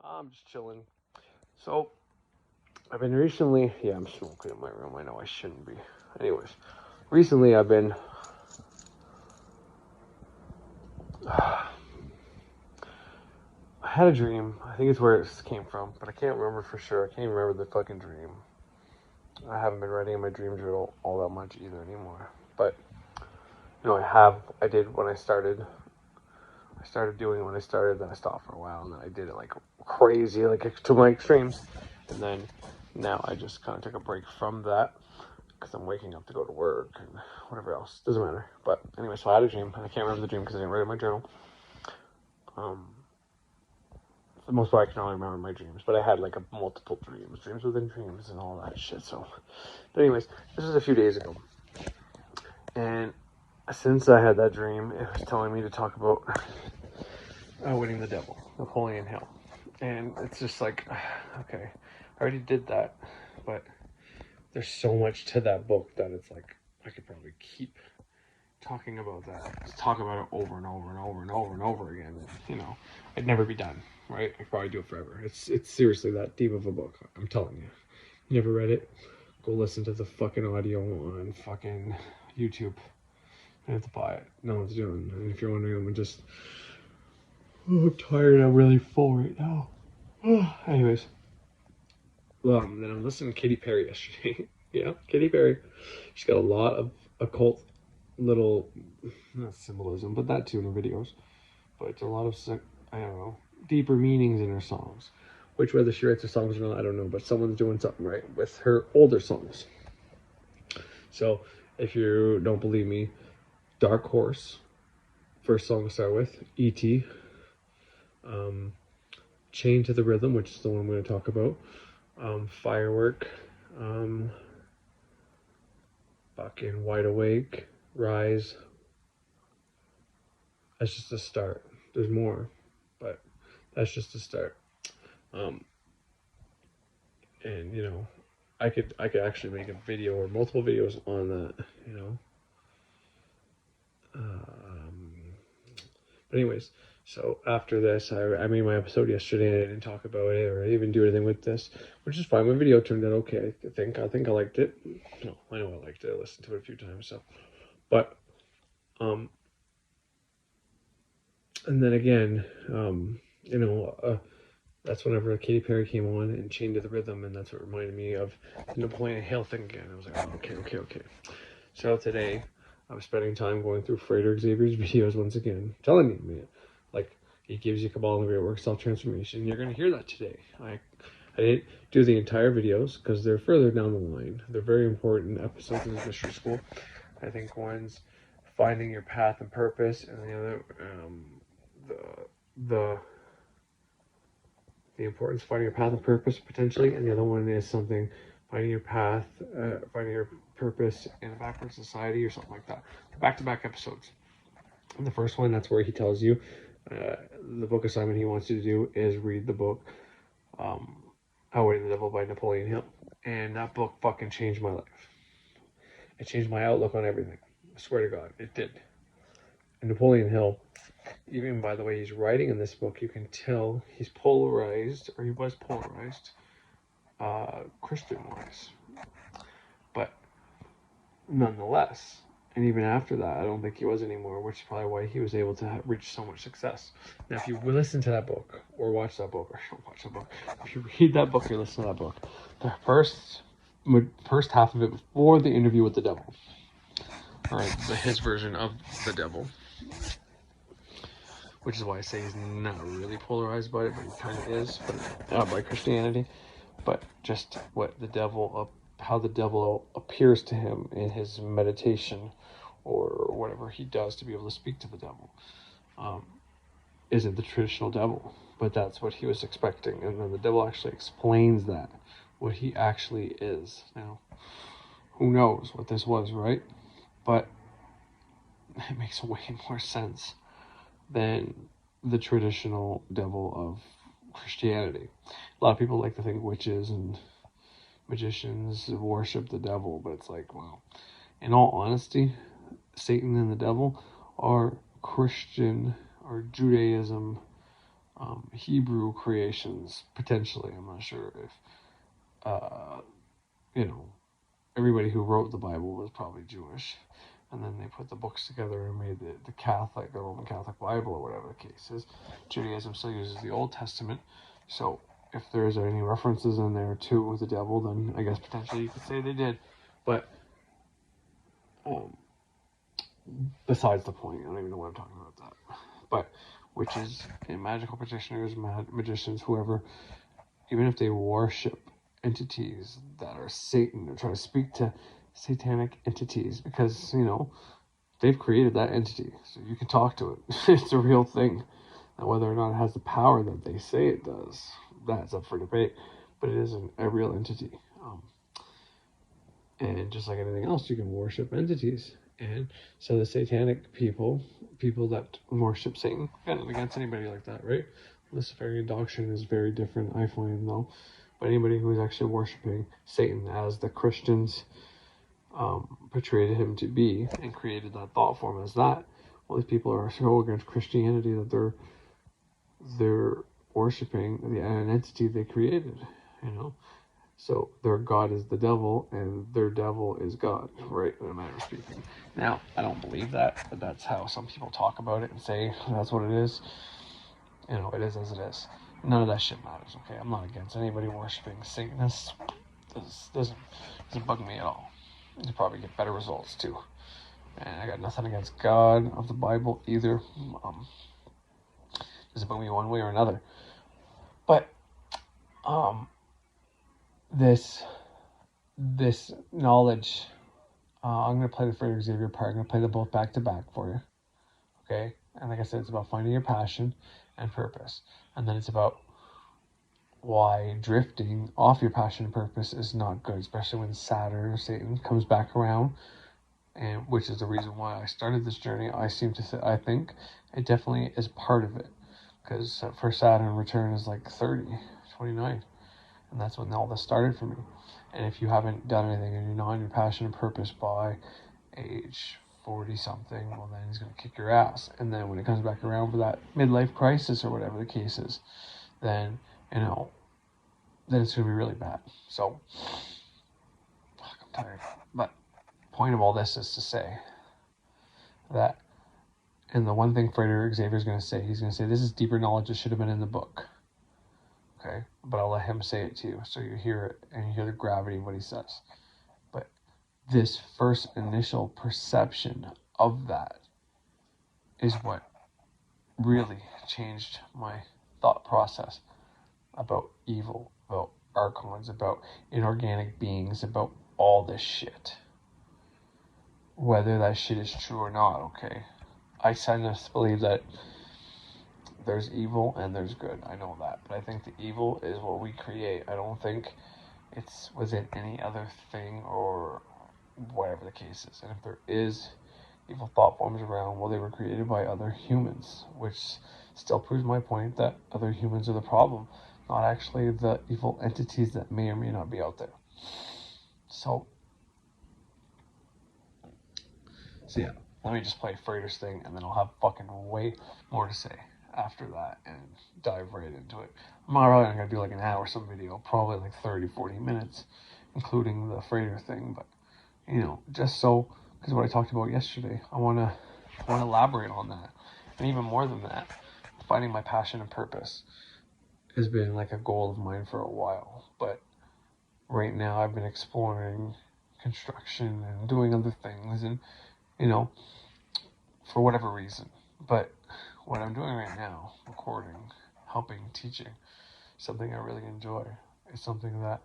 I'm just chilling. So, I've been recently, yeah, I'm smoking in my room. I know I shouldn't be. Anyways, recently I've been, I had a dream. I think it's where it came from, but I can't remember for sure. I can't even remember the fucking dream. I haven't been writing in my dream journal all that much either anymore. But, I did when I started. I started doing it when I started, then I stopped for a while, and then I did it like crazy, like to my extremes. And then now I just kind of took a break from that because I'm waking up to go to work and whatever else. Doesn't matter. But anyway, so I had a dream, and I can't remember the dream because I didn't write it in my journal. For the most part, I can only remember my dreams, but I had like multiple dreams within dreams, and all that shit. So, but anyways, this was a few days ago, and since I had that dream, it was telling me to talk about Winning the Devil, Napoleon Hill, and it's just like, okay, I already did that, but there's so much to that book that it's like I could probably keep talking about that. Just talk about it over and over and over and over and over again. I'd never be done, right? I could probably do it forever. It's seriously that deep of a book. I'm telling you. You never read it? Go listen to the fucking audio on fucking YouTube. I have to buy it. No one's doing. And if you're wondering, I'm tired. I'm really full right now. Anyways, then I'm listening to Katy Perry yesterday. Yeah, Katy Perry. She's got a lot of occult little, not symbolism, but that too in her videos. But it's a lot of, I don't know, deeper meanings in her songs. Which, whether she writes her songs or not, I don't know. But someone's doing something right with her older songs. So, if you don't believe me, Dark Horse, first song to start with, E.T., Chain to the Rhythm, which is the one I'm going to talk about, Firework, fucking Wide Awake, Rise. That's just a start. There's more, but that's just a start. And I could actually make a video or multiple videos on that. But anyways, so after this, I made my episode yesterday. And I didn't talk about it or even do anything with this, which is fine. My video turned out okay. I think I liked it. No, I know I liked it. I listened to it a few times. So, but and then again, that's whenever Katy Perry came on and Chained to the Rhythm, and that's what reminded me of the Napoleon Hill thing again. I was like, oh, okay. So today, I was spending time going through Frater Xavier's videos once again, telling you, man, like, he gives you Kabbalah and Great Work Self-Transformation. You're going to hear that today. I didn't do the entire videos because they're further down the line. They're very important episodes in this mystery school. I think one's finding your path and purpose, and the other, the importance of finding your path and purpose potentially, and the other one is something finding your path, finding your purpose in a backward society or something like that. Back-to-back episodes. And the first one, that's where he tells you the book assignment he wants you to do is read the book Outwitting the Devil by Napoleon Hill. And that book fucking changed my life. It changed my outlook on everything. I swear to God, it did. And Napoleon Hill, even by the way he's writing in this book, you can tell he's polarized, or he was polarized, Christian-wise. But nonetheless, and even after that, I don't think he was anymore, which is probably why he was able to reach so much success. Now, if you listen to that book, or watch that book, or don't watch that book, if you read that book or listen to that book, the first half of it before the interview with the devil, or his version of the devil, which is why I say he's not really polarized by it, but he kind of is, but by Christianity. But just how the devil appears to him in his meditation, or whatever he does to be able to speak to the devil, isn't the traditional devil, but that's what he was expecting. And then the devil actually explains that, what he actually is. Now, who knows what this was, right? But it makes way more sense than the traditional devil of Christianity. A lot of people like to think witches and magicians worship the devil, but it's like, wow. In all honesty, Satan and the devil are Christian or Judaism Hebrew creations, potentially. I'm not sure if, you know, everybody who wrote the Bible was probably Jewish. And then they put the books together and made the Roman Catholic Bible, or whatever the case is. Judaism still uses the Old Testament. So if there's any references in there to the devil, then I guess potentially you could say they did. But besides the point, I don't even know why I'm talking about that. But witches and magical practitioners, magicians, whoever, even if they worship entities that are Satan, or try to speak to satanic entities, because, you know, they've created that entity, so you can talk to it. It's a real thing. Now, whether or not it has the power that they say it does, that's up for debate, but it is a real entity. And just like anything else, you can worship entities. And so the satanic people that worship Satan, nothing against anybody like that, right? Luciferian doctrine is very different, I find, though. But anybody who is actually worshiping Satan as the Christians portrayed him to be, and created that thought form as that, well, these people are so against Christianity that they're worshiping an entity they created, you know. So their God is the devil, and their devil is God, right, in a manner of speaking. Now, I don't believe that, but that's how some people talk about it and say that's what it is. You know, it is as it is. None of that shit matters, okay? I'm not against anybody worshiping Satanists. This doesn't bug me at all. You probably get better results, too. And I got nothing against God of the Bible either. Doesn't bug me one way or another. But, this knowledge, I'm going to play the Frederick Xavier part. I'm going to play them both back to back for you. Okay? And like I said, it's about finding your passion and purpose. And then it's about why drifting off your passion and purpose is not good, especially when Saturn or Satan comes back around, and which is the reason why I started this journey. I think it definitely is part of it, because for Saturn, return is like 29, and that's when all this started for me. And if you haven't done anything and you're not on your passion and purpose by age 40 something, well, then he's going to kick your ass. And then when it comes back around for that midlife crisis or whatever the case is, then, you know, then it's going to be really bad. So, fuck, I'm tired. But point of all this is to say that, and the one thing Frederick Xavier is going to say, he's going to say, this is deeper knowledge that should have been in the book. Okay? But I'll let him say it to you, so you hear it, and you hear the gravity of what he says. But this first initial perception of that is what really changed my thought process about evil, about archons, about inorganic beings, about all this shit. Whether that shit is true or not, okay? I tend to believe that there's evil and there's good. I know that. But I think the evil is what we create. I don't think it's within any other thing or whatever the case is. And if there is evil thought forms around, well, they were created by other humans, which still proves my point that other humans are the problem, not actually the evil entities that may or may not be out there. So yeah, let me just play Freighter's thing, and then I'll have fucking way more to say after that and dive right into it. I'm probably going to do like an hour some video, probably like 30-40 minutes, including the Freighter thing, but, you know, just so, because what I talked about yesterday, I want to elaborate on that. And even more than that, finding my passion and purpose has been like a goal of mine for a while. But right now I've been exploring construction and doing other things, and, you know, for whatever reason. But what I'm doing right now, recording, helping, teaching, something I really enjoy. It's something that,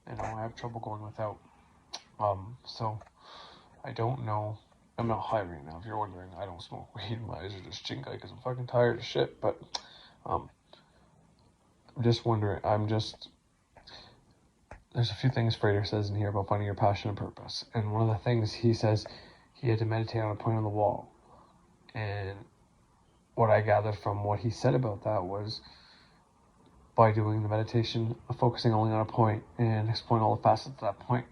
you know, I have trouble going without. So I don't know. I'm not high right now. If you're wondering, I don't smoke weed. My eyes are just chinky because I'm fucking tired of shit. But I'm just wondering. There's a few things Frater says in here about finding your passion and purpose. And one of the things he says, he had to meditate on a point on the wall. And what I gathered from what he said about that was, by doing the meditation, focusing only on a point and exploring all the facets of that point,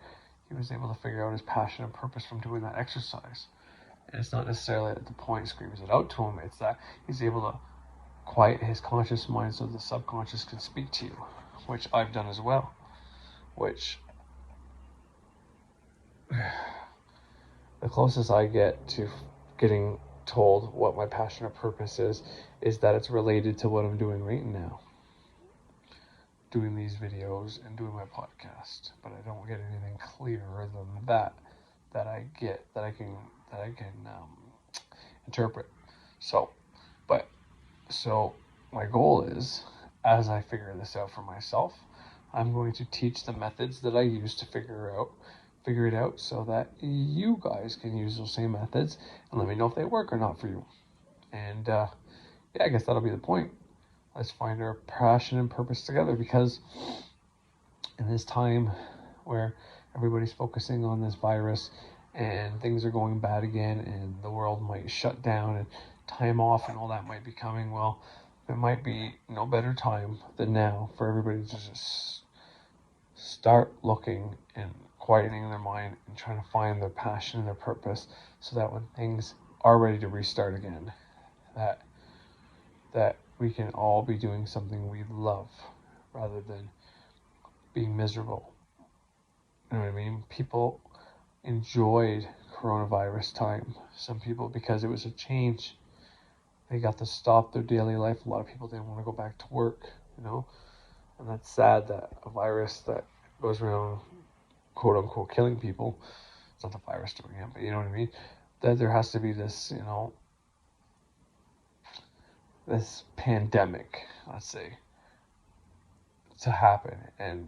he was able to figure out his passion and purpose from doing that exercise. And it's not necessarily that the point screams it out to him, it's that he's able to quiet his conscious mind so the subconscious can speak to you, which I've done as well. Which, the closest I get to getting told what my passion or purpose is that it's related to what I'm doing right now. Doing these videos and doing my podcast. But I don't get anything clearer than that I can interpret. So my goal is, as I figure this out for myself, I'm going to teach the methods that I use to figure it out so that you guys can use those same methods and let me know if they work or not for you. And I guess that'll be the point. Let's find our passion and purpose together, because in this time where everybody's focusing on this virus and things are going bad again and the world might shut down and time off and all that might be coming, well, there might be no better time than now for everybody to just start looking and quieting their mind and trying to find their passion and their purpose, so that when things are ready to restart again, that we can all be doing something we love rather than being miserable. You know what I mean? People enjoyed coronavirus time. Some people, because it was a change, they got to stop their daily life. A lot of people didn't want to go back to work, and that's sad that a virus that goes around quote unquote killing people, it's not the virus doing it, but you know what I mean, that there has to be this, this pandemic, let's say, to happen, and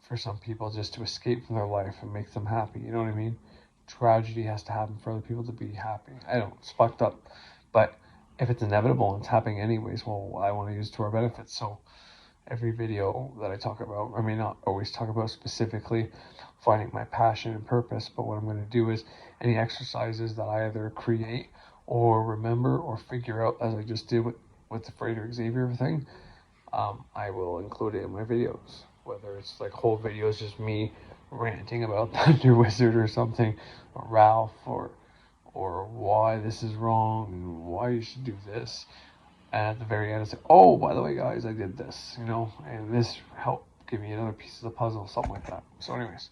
for some people just to escape from their life and make them happy, you know what I mean? Tragedy has to happen for other people to be happy. I know, it's fucked up, but if it's inevitable and it's happening anyways, well, I want to use it to our benefit. So every video that I talk about, I may not always talk about specifically finding my passion and purpose, but what I'm going to do is any exercises that I either create or remember or figure out, as I just did with the Frater Xavier thing, I will include it in my videos. Whether it's like whole videos, just me ranting about Thunder Wizard or something, or Ralph, or why this is wrong and why you should do this. And at the very end, I say, oh, by the way, guys, I did this, and this helped give me another piece of the puzzle, something like that. So anyways,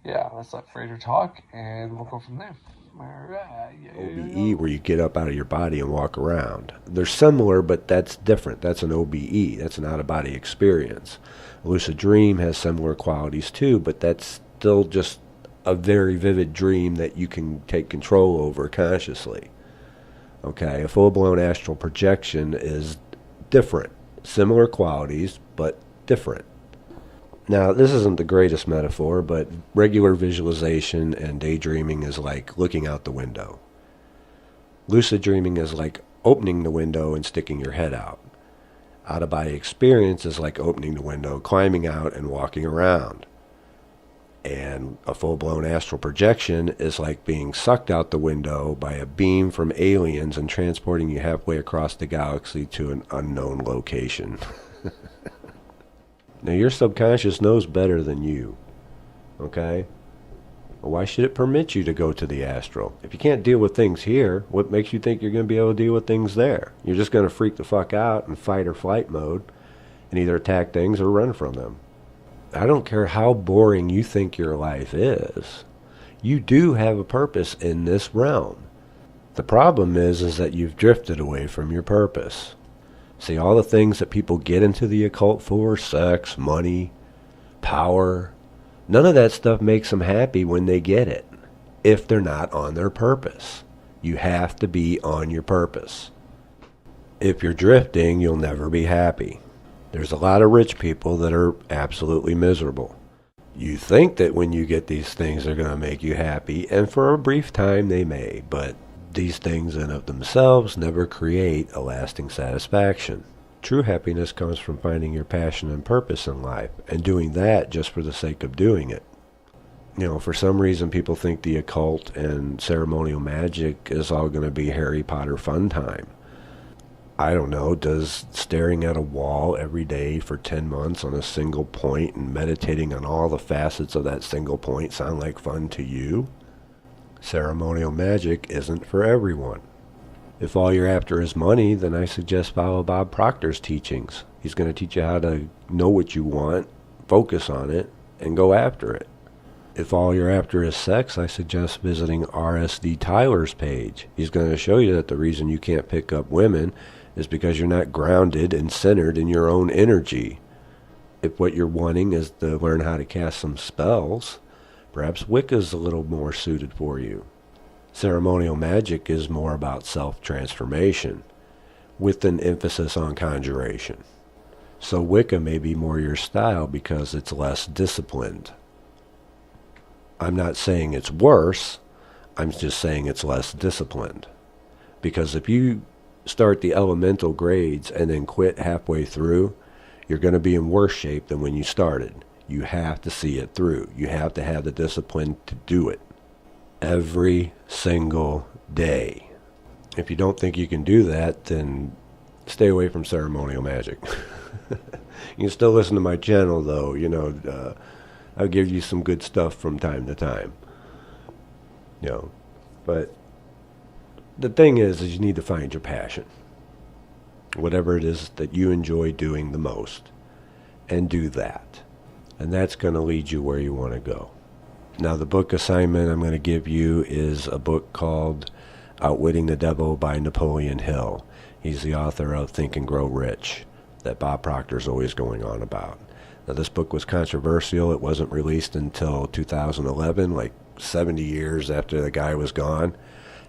let's let Frater talk, and we'll go from there. OBE, where you get up out of your body and walk around. They're similar, but that's different. That's an OBE. That's an out-of-body experience. A lucid dream has similar qualities too, but that's still just a very vivid dream that you can take control over consciously. Okay, a full-blown astral projection is different. Similar qualities, but different. Now, this isn't the greatest metaphor, but regular visualization and daydreaming is like looking out the window. Lucid dreaming is like opening the window and sticking your head out. Out-of-body experience is like opening the window, climbing out, and walking around. And a full-blown astral projection is like being sucked out the window by a beam from aliens and transporting you halfway across the galaxy to an unknown location. Now, your subconscious knows better than you, okay? Well, why should it permit you to go to the astral? If you can't deal with things here, what makes you think you're going to be able to deal with things there? You're just going to freak the fuck out in fight or flight mode and either attack things or run from them. I don't care how boring you think your life is. You do have a purpose in this realm. The problem is that you've drifted away from your purpose. See, all the things that people get into the occult for, sex, money, power, none of that stuff makes them happy when they get it, if they're not on their purpose. You have to be on your purpose. If you're drifting, you'll never be happy. There's a lot of rich people that are absolutely miserable. You think that when you get these things they're going to make you happy, and for a brief time they may, but these things in of themselves never create a lasting satisfaction. True happiness comes from finding your passion and purpose in life, and doing that just for the sake of doing it. For some reason people think the occult and ceremonial magic is all going to be Harry Potter fun time. I don't know, does staring at a wall every day for 10 months on a single point and meditating on all the facets of that single point sound like fun to you? Ceremonial magic isn't for everyone. If all you're after is money, then I suggest follow Bob Proctor's teachings. He's going to teach you how to know what you want, focus on it, and go after it. If all you're after is sex, I suggest visiting R.S.D. Tyler's page. He's going to show you that the reason you can't pick up women is because you're not grounded and centered in your own energy. If what you're wanting is to learn how to cast some spells, perhaps Wicca's a little more suited for you. Ceremonial magic is more about self-transformation, with an emphasis on conjuration. So Wicca may be more your style because it's less disciplined. I'm not saying it's worse, I'm just saying it's less disciplined. Because if you start the elemental grades and then quit halfway through, you're going to be in worse shape than when you started. You have to see it through. You have to have the discipline to do it every single day. If you don't think you can do that, then stay away from ceremonial magic. You can still listen to my channel, though. I'll give you some good stuff from time to time. But the thing is you need to find your passion. Whatever it is that you enjoy doing the most, and do that. And that's going to lead you where you want to go. Now, the book assignment I'm going to give you is a book called Outwitting the Devil by Napoleon Hill. He's the author of Think and Grow Rich, that Bob Proctor's always going on about. Now, this book was controversial. It wasn't released until 2011, like 70 years after the guy was gone.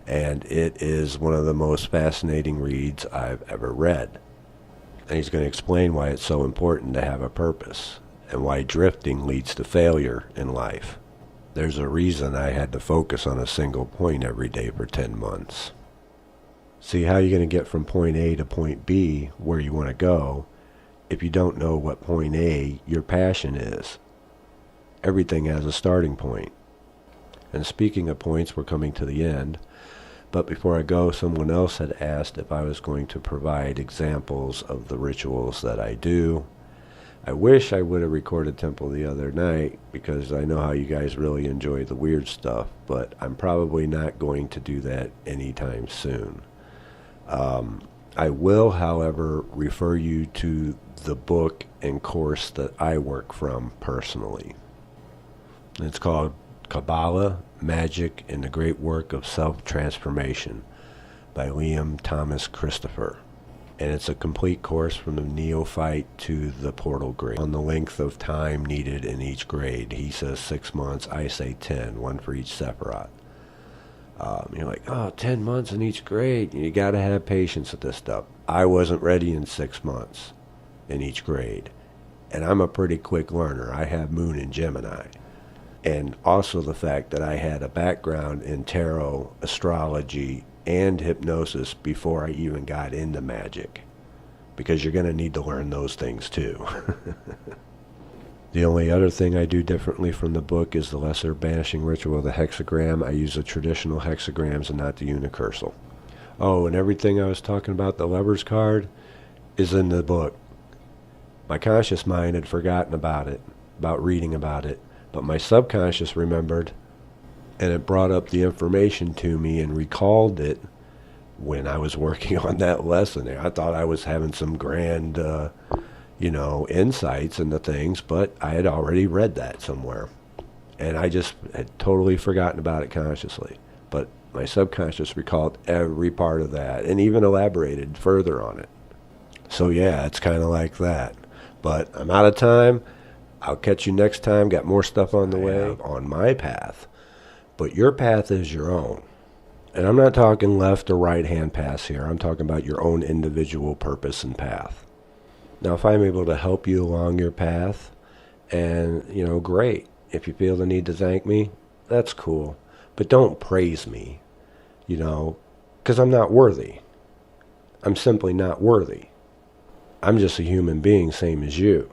And it is one of the most fascinating reads I've ever read. And he's going to explain why it's so important to have a purpose and why drifting leads to failure in life. There's a reason I had to focus on a single point every day for 10 months. See, how are you going to get from point A to point B where you want to go if you don't know what point A your passion is? Everything has a starting point. And speaking of points, we're coming to the end. But before I go, someone else had asked if I was going to provide examples of the rituals that I do. I wish I would have recorded Temple the other night, because I know how you guys really enjoy the weird stuff, but I'm probably not going to do that anytime soon. I will, however, refer you to the book and course that I work from personally. It's called Kabbalah, Magic, and the Great Work of Self-Transformation by Liam Thomas Christopher. And it's a complete course from the neophyte to the portal grade on the length of time needed in each grade. He says 6 months, I say 10, one for each Sephiroth. You're like, 10 months in each grade. You got to have patience with this stuff. I wasn't ready in 6 months in each grade. And I'm a pretty quick learner. I have Moon in Gemini. And also the fact that I had a background in tarot, astrology, and hypnosis before I even got into magic. Because you're going to need to learn those things too. The only other thing I do differently from the book is the lesser banishing ritual of the hexagram. I use the traditional hexagrams and not the unicursal. Oh, and everything I was talking about, the Lover's card, is in the book. My conscious mind had forgotten about it, about reading about it, but my subconscious remembered, and it brought up the information to me and recalled it when I was working on that lesson. I thought I was having some grand, insights into things, but I had already read that somewhere. And I just had totally forgotten about it consciously. But my subconscious recalled every part of that and even elaborated further on it. So yeah, it's kind of like that. But I'm out of time. I'll catch you next time. Got more stuff on the way on my path. But your path is your own. And I'm not talking left or right hand paths here. I'm talking about your own individual purpose and path. Now, if I'm able to help you along your path, and, great. If you feel the need to thank me, that's cool. But don't praise me, because I'm not worthy. I'm simply not worthy. I'm just a human being, same as you.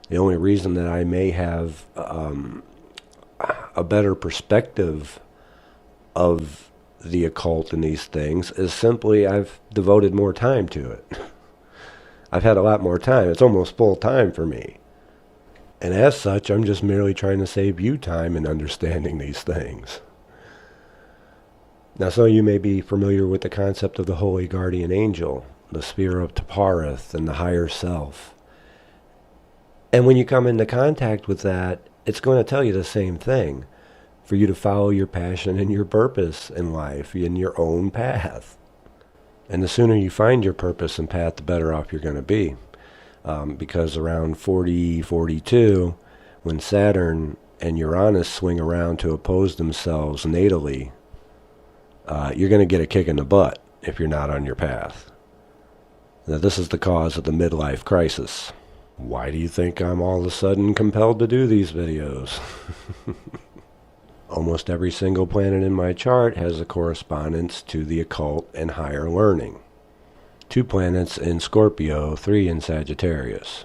The only reason that I may have a better perspective of the occult and these things is simply I've devoted more time to it. I've had a lot more time. It's almost full time for me. And as such, I'm just merely trying to save you time in understanding these things. Now, some of you may be familiar with the concept of the holy guardian angel, the sphere of Taparith, and the higher self. And when you come into contact with that, it's going to tell you the same thing, for you to follow your passion and your purpose in life, in your own path. And the sooner you find your purpose and path, the better off you're going to be. Because around 42, when Saturn and Uranus swing around to oppose themselves natally, you're going to get a kick in the butt if you're not on your path. Now, this is the cause of the midlife crisis. Why do you think I'm all of a sudden compelled to do these videos? Almost every single planet in my chart has a correspondence to the occult and higher learning. 2 planets in Scorpio, 3 in Sagittarius.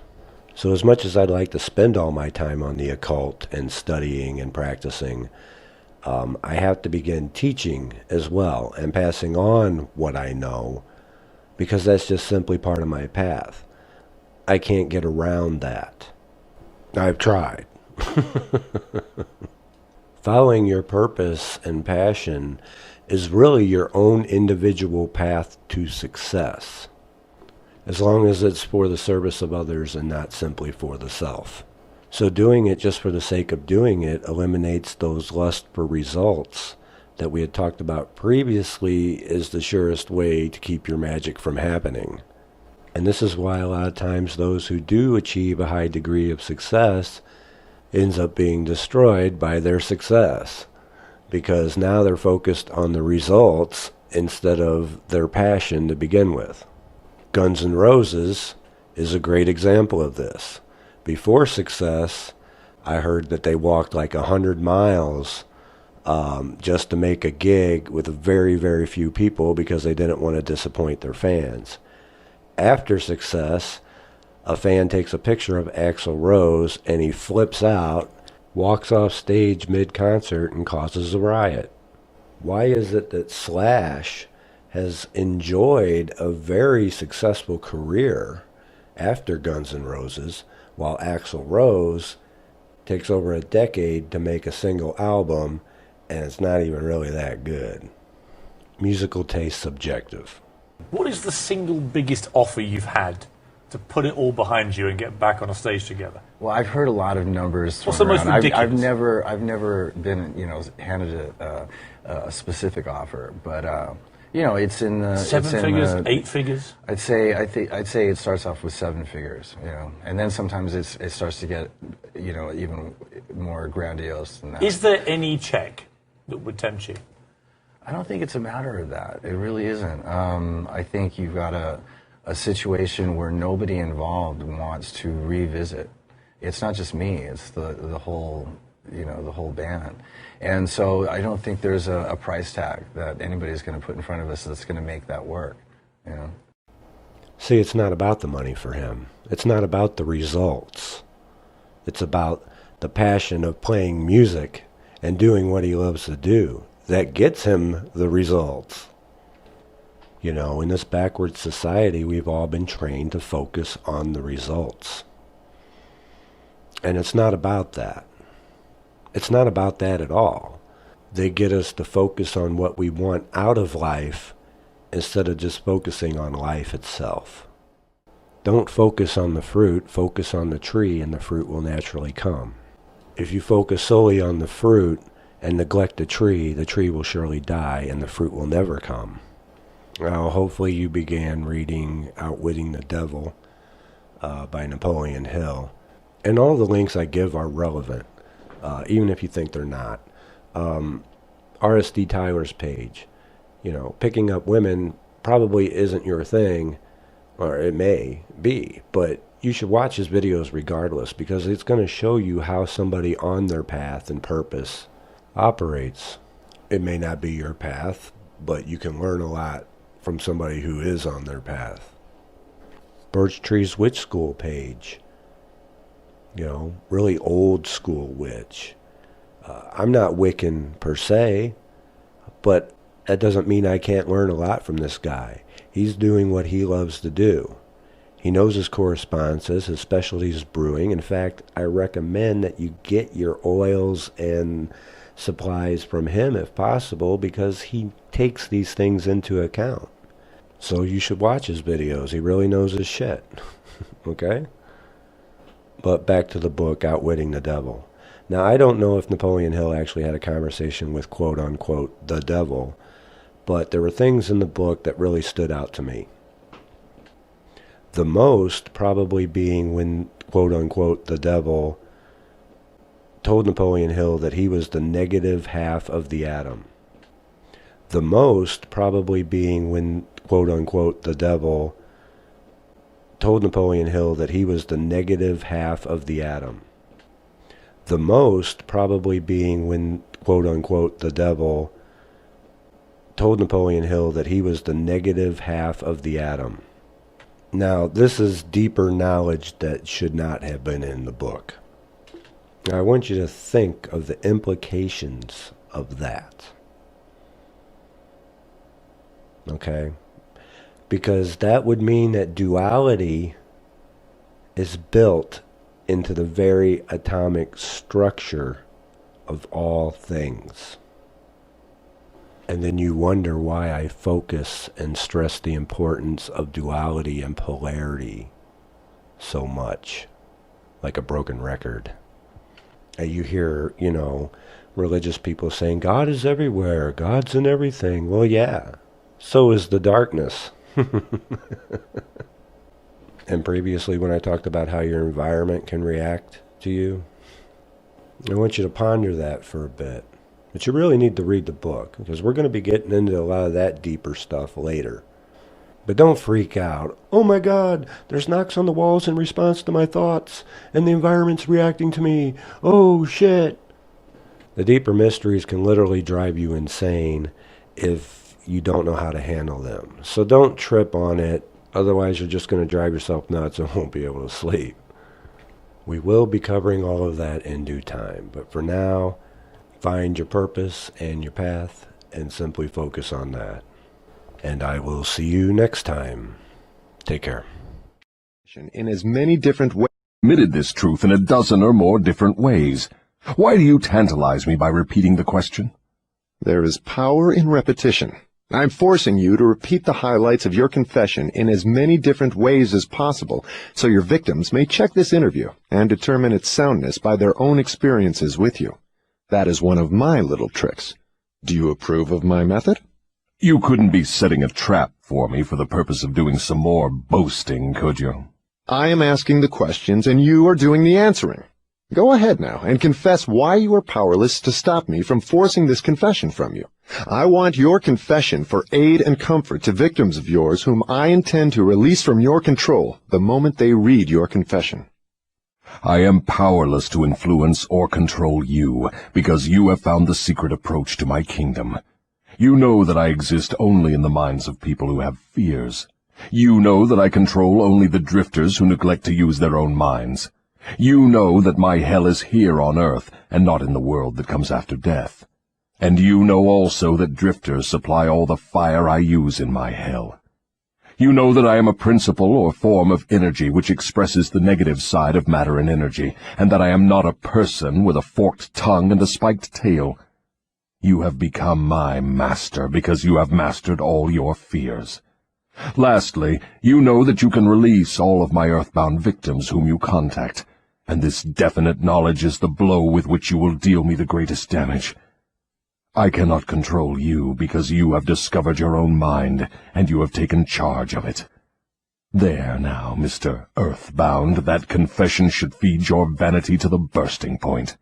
So as much as I'd like to spend all my time on the occult and studying and practicing, I have to begin teaching as well and passing on what I know, because that's just simply part of my path. I can't get around that. I've tried. Following your purpose and passion is really your own individual path to success, as long as it's for the service of others and not simply for the self. So doing it just for the sake of doing it eliminates those lust for results that we had talked about previously is the surest way to keep your magic from happening. And this is why a lot of times those who do achieve a high degree of success ends up being destroyed by their success, because now they're focused on the results instead of their passion to begin with. Guns N' Roses is a great example of this. Before success, I heard that they walked like 100 miles just to make a gig with very, very few people because they didn't want to disappoint their fans. After success, a fan takes a picture of Axl Rose and he flips out, walks off stage mid-concert and causes a riot. Why is it that Slash has enjoyed a very successful career after Guns N' Roses, while Axl Rose takes over a decade to make a single album and it's not even really that good? Musical taste subjective. What is the single biggest offer you've had to put it all behind you and get back on a stage together? Well, I've heard a lot of numbers. What's the most ridiculous? I've never been, handed a specific offer, but it's in the 7 figures, 8 figures. I'd say it starts off with 7 figures, and then sometimes it starts to get, even more grandiose than that. Is there any check that would tempt you? I don't think it's a matter of that. It really isn't. I think you've got a situation where nobody involved wants to revisit. It's not just me. It's the whole, the whole band. And so I don't think there's a price tag that anybody's going to put in front of us that's going to make that work. See, it's not about the money for him. It's not about the results. It's about the passion of playing music and doing what he loves to do that gets him the results. In this backward society, we've all been trained to focus on the results. And it's not about that. It's not about that at all. They get us to focus on what we want out of life instead of just focusing on life itself. Don't focus on the fruit, focus on the tree, and the fruit will naturally come. If you focus solely on the fruit and neglect the tree will surely die and the fruit will never come. Well, hopefully you began reading Outwitting the Devil by Napoleon Hill. And all the links I give are relevant, even if you think they're not. R.S.D. Tyler's page. Picking up women probably isn't your thing, or it may be, but you should watch his videos regardless, because it's going to show you how somebody on their path and purpose operates. It may not be your path, but you can learn a lot from somebody who is on their path. Birch Tree's Witch School page. Really old school witch. I'm not Wiccan per se, but that doesn't mean I can't learn a lot from this guy. He's doing what he loves to do. He knows his correspondences, his specialty is brewing. In fact, I recommend that you get your oils and supplies from him if possible, because he takes these things into account. So you should watch his videos. He really knows his shit. Okay? But back to the book, Outwitting the Devil. Now, I don't know if Napoleon Hill actually had a conversation with quote-unquote the devil, but there were things in the book that really stood out to me. The most probably being when quote-unquote the devil told Napoleon Hill that he was the negative half of the atom. The most probably being when quote-unquote the devil told Napoleon Hill that he was the negative half of the atom. The most probably being when quote-unquote the devil told Napoleon Hill that he was the negative half of the atom. Now, this is deeper knowledge that should not have been in the book. I want you to think of the implications of that. Okay? Because that would mean that duality is built into the very atomic structure of all things. And then you wonder why I focus and stress the importance of duality and polarity so much, like a broken record. And you hear, religious people saying, God is everywhere, God's in everything. Well, yeah, so is the darkness. And previously when I talked about how your environment can react to you, I want you to ponder that for a bit. But you really need to read the book, because we're going to be getting into a lot of that deeper stuff later. But don't freak out. Oh my God, there's knocks on the walls in response to my thoughts, and the environment's reacting to me. Oh shit. The deeper mysteries can literally drive you insane if you don't know how to handle them. So don't trip on it, otherwise you're just going to drive yourself nuts and won't be able to sleep. We will be covering all of that in due time, but for now, find your purpose and your path and simply focus on that. And I will see you next time. Take care. In as many different ways. Admitted this truth in a dozen or more different ways. Why do you tantalize me by repeating the question? There is power in repetition. I'm forcing you to repeat the highlights of your confession in as many different ways as possible, so your victims may check this interview and determine its soundness by their own experiences with you. That is one of my little tricks. Do you approve of my method? You couldn't be setting a trap for me for the purpose of doing some more boasting, could you? I am asking the questions and you are doing the answering. Go ahead now and confess why you are powerless to stop me from forcing this confession from you. I want your confession for aid and comfort to victims of yours whom I intend to release from your control the moment they read your confession. I am powerless to influence or control you, because you have found the secret approach to my kingdom. You know that I exist only in the minds of people who have fears. You know that I control only the drifters who neglect to use their own minds. You know that my hell is here on earth, and not in the world that comes after death. And you know also that drifters supply all the fire I use in my hell. You know that I am a principle or form of energy which expresses the negative side of matter and energy, and that I am not a person with a forked tongue and a spiked tail. You have become my master because you have mastered all your fears. Lastly, you know that you can release all of my earthbound victims whom you contact, and this definite knowledge is the blow with which you will deal me the greatest damage. I cannot control you because you have discovered your own mind, and you have taken charge of it. There now, Mr. Earthbound, that confession should feed your vanity to the bursting point.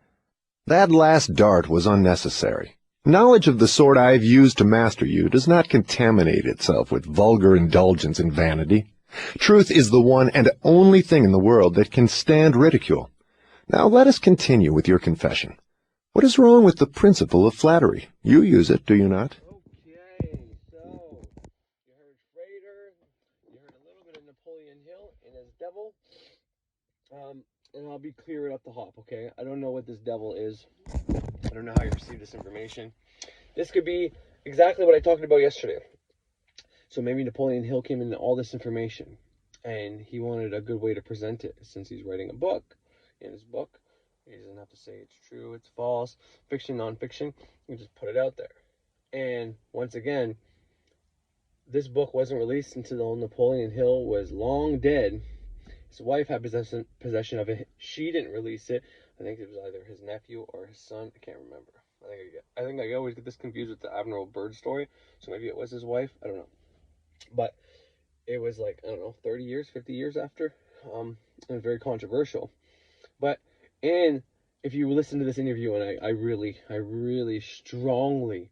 That last dart was unnecessary. Knowledge of the sort I have used to master you does not contaminate itself with vulgar indulgence and vanity. Truth is the one and only thing in the world that can stand ridicule. Now let us continue with your confession. What is wrong with the principle of flattery? You use it, do you not? Okay, so you heard Frater, you heard a little bit of Napoleon Hill and his devil, and I'll be clear it up the hop, okay? I don't know what this devil is. I don't know how you received this information. This could be exactly what I talked about yesterday. So maybe Napoleon Hill came into all this information, and he wanted a good way to present it, since he's writing a book. In his book, He doesn't have to say it's true, it's false, fiction, nonfiction. You just put it out there. And once again, this book wasn't released until Napoleon Hill was long dead. His wife had possession of it. She didn't release it. I think it was either his nephew or his son. I can't remember. I think I always get this confused with the Admiral Byrd story. So maybe it was his wife. I don't know. But it was like, I don't know, 30 years, 50 years after. It was very controversial. But if you listen to this interview, and I really strongly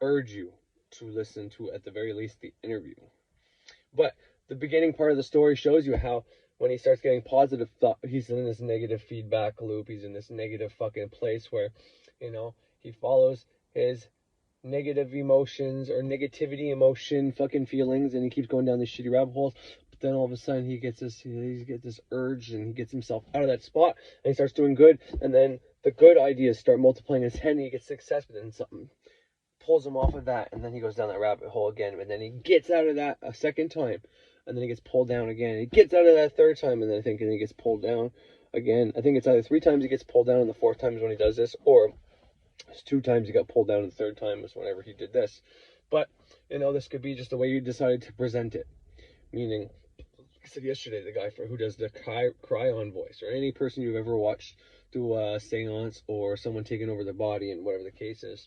urge you to listen to, at the very least, the interview. But the beginning part of the story shows you how when he starts getting positive thought, he's in this negative feedback loop. He's in this negative fucking place where, he follows his negative emotions or negativity emotion fucking feelings, and he keeps going down these shitty rabbit holes. But then all of a sudden he gets this urge, and he gets himself out of that spot, and he starts doing good, and then the good ideas start multiplying in his head, and he gets success, but then something pulls him off of that, and then he goes down that rabbit hole again, and then he gets out of that a second time, and then he gets pulled down again. He gets out of that third time, and then he gets pulled down again. I think it's either 3 times he gets pulled down, and the 4th time is when he does this, or it's 2 times he got pulled down, and the 3rd time is whenever he did this. But this could be just the way you decided to present it. Meaning, I said yesterday, the guy who does the cry-on voice, or any person you've ever watched do a seance, or someone taking over their body, and whatever the case is,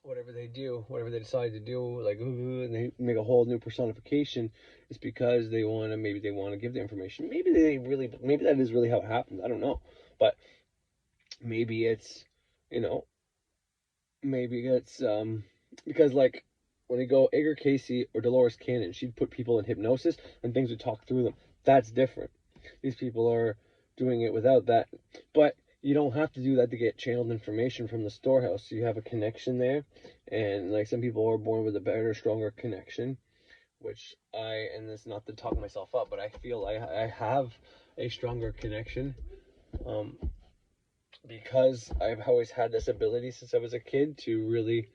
whatever they do, whatever they decide to do, like, and they make a whole new personification, is because they want to give the information. Maybe that is really how it happens. I don't know. But maybe it's, because, like, when you go Edgar Casey or Dolores Cannon, she'd put people in hypnosis and things would talk through them. That's different. These people are doing it without that. But you don't have to do that to get channeled information from the storehouse. You have a connection there, and like some people are born with a better, stronger connection, and it's not to talk myself up, but I feel I have a stronger connection, because I've always had this ability since I was a kid to really,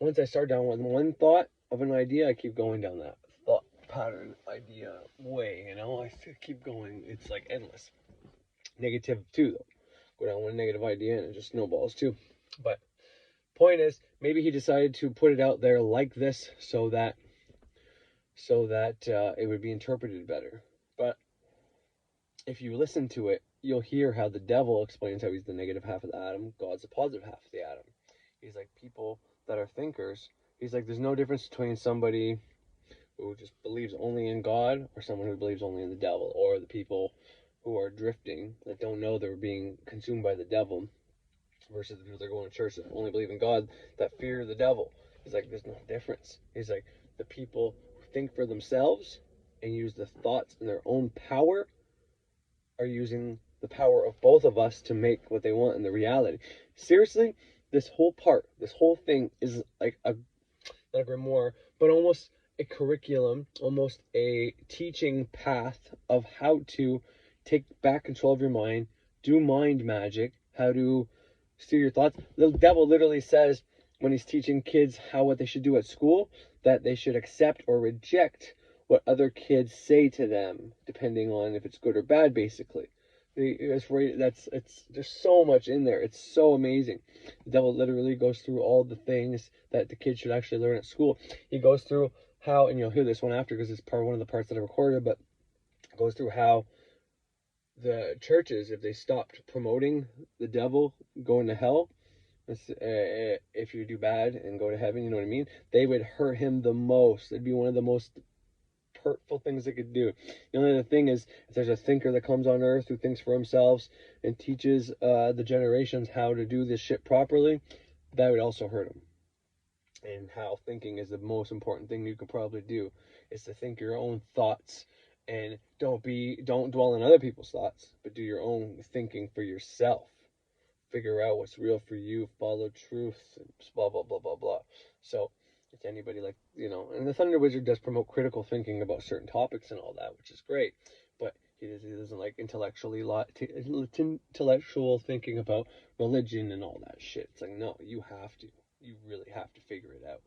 once I start down with one thought of an idea, I keep going down that thought pattern idea way, I keep going. It's like endless. Negative too, though. Go down one negative idea and it just snowballs too. But point is, maybe he decided to put it out there like this so that it would be interpreted better. But if you listen to it, you'll hear how the devil explains how he's the negative half of the atom, God's the positive half of the atom. He's like, people that are thinkers, he's like, there's no difference between somebody who just believes only in God or someone who believes only in the devil, or the people who are drifting that don't know they're being consumed by the devil, versus the people that are going to church that only believe in God that fear the devil. He's like, there's no difference. He's like, the people who think for themselves and use the thoughts and their own power are using the power of both of us to make what they want in the reality. Seriously, this whole thing is like not a grimoire, but almost a curriculum, almost a teaching path of how to take back control of your mind, do mind magic, how to steer your thoughts. The devil literally says, when he's teaching kids what they should do at school, that they should accept or reject what other kids say to them, depending on if it's good or bad, basically. There's so much in there. It's so amazing. The devil literally goes through all the things that the kids should actually learn at school. He goes through how, and you'll hear this one after because it's one of the parts that I recorded, but it goes through how the churches, if they stopped promoting the devil going to hell, if you do bad and go to heaven, you know what I mean? They would hurt him the most. It'd be one of the most hurtful things they could do. The only other thing is, if there's a thinker that comes on earth who thinks for themselves and teaches the generations how to do this shit properly, that would also hurt them. And how thinking is the most important thing you can probably do, is to think your own thoughts, and don't dwell on other people's thoughts, but do your own thinking for yourself. Figure out what's real for you, follow truth, and blah blah blah blah blah. So if anybody, like, and the Thunder Wizard does promote critical thinking about certain topics and all that, which is great, but he doesn't like intellectual thinking about religion and all that shit. It's like, no, you really have to figure it out.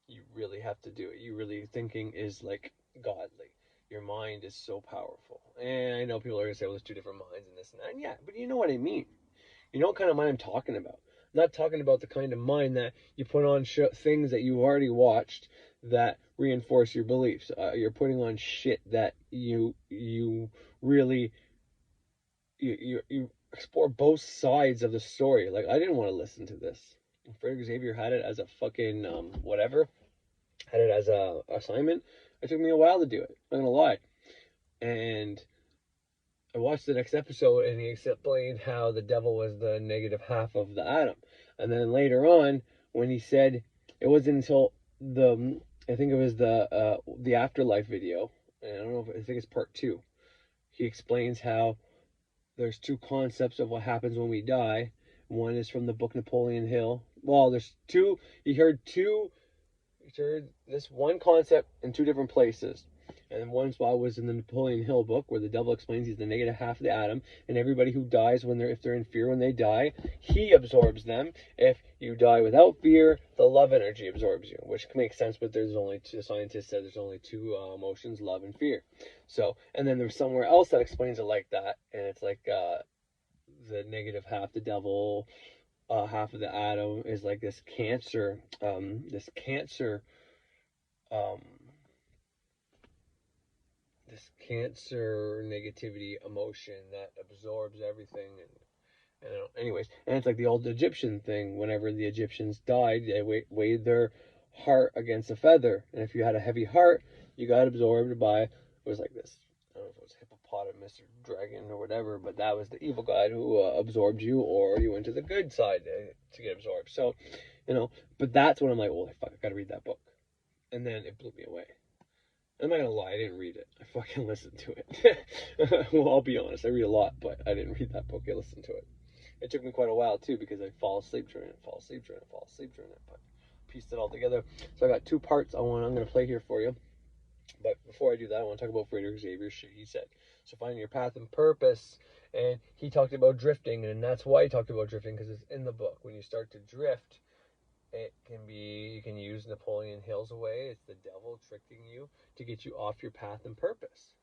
You really have to do it. Thinking is like godly. your mind is so powerful. And I know people are gonna say, well, there's two different minds and this and that. And yeah, but you know what I mean. You know what kind of mind I'm talking about. I'm not talking about the kind of mind that you put on things that you already watched that reinforce your beliefs. You're putting on shit that you really you explore both sides of the story. Like, I didn't want to listen to this. Frederick Xavier had it as a fucking whatever, had it as a assignment. It took me a while to do it. I'm not gonna lie. And I watched the next episode, and he explained how the devil was the negative half of the atom. And then later on, when he said it wasn't until I think it was the afterlife video, and I don't know if I think it's part 2. He explains how there's two concepts of what happens when we die. One is from the book Napoleon Hill. Well, there's two. He heard this one concept in two different places. And one spot was in the Napoleon Hill book, where the devil explains he's the negative half of the atom, and everybody who dies if they're in fear when they die, he absorbs them. If you die without fear, the love energy absorbs you, which makes sense. But there's only two. Scientists said there's only two emotions: love and fear. So, and then there's somewhere else that explains it like that, and it's like the negative half, the devil, half of the atom is like this cancer, um, this cancer negativity emotion that absorbs everything. And anyways, and it's like the old Egyptian thing. Whenever the Egyptians died, they weighed their heart against a feather, and if you had a heavy heart, you got absorbed by, it was like this, I don't know if it was hippopotamus or dragon or whatever, but that was the evil god who absorbed you, or you went to the good side to get absorbed. So, but that's when I'm like, holy fuck, I gotta read that book. And then it blew me away. I'm not gonna lie, I didn't read it. I fucking listened to it. Well, I'll be honest, I read a lot, but I didn't read that book. I listened to it. It took me quite a while too, because I fall asleep during it, but pieced it all together. So I got 2 parts I'm gonna play here for you. But before I do that, I want to talk about Frederick Xavier's shit he said. So finding your path and purpose, and he talked about drifting, and that's why he talked about drifting, because it's in the book. When you start to drift, you can use Napoleon Hill's way. It's the devil tricking you to get you off your path and purpose.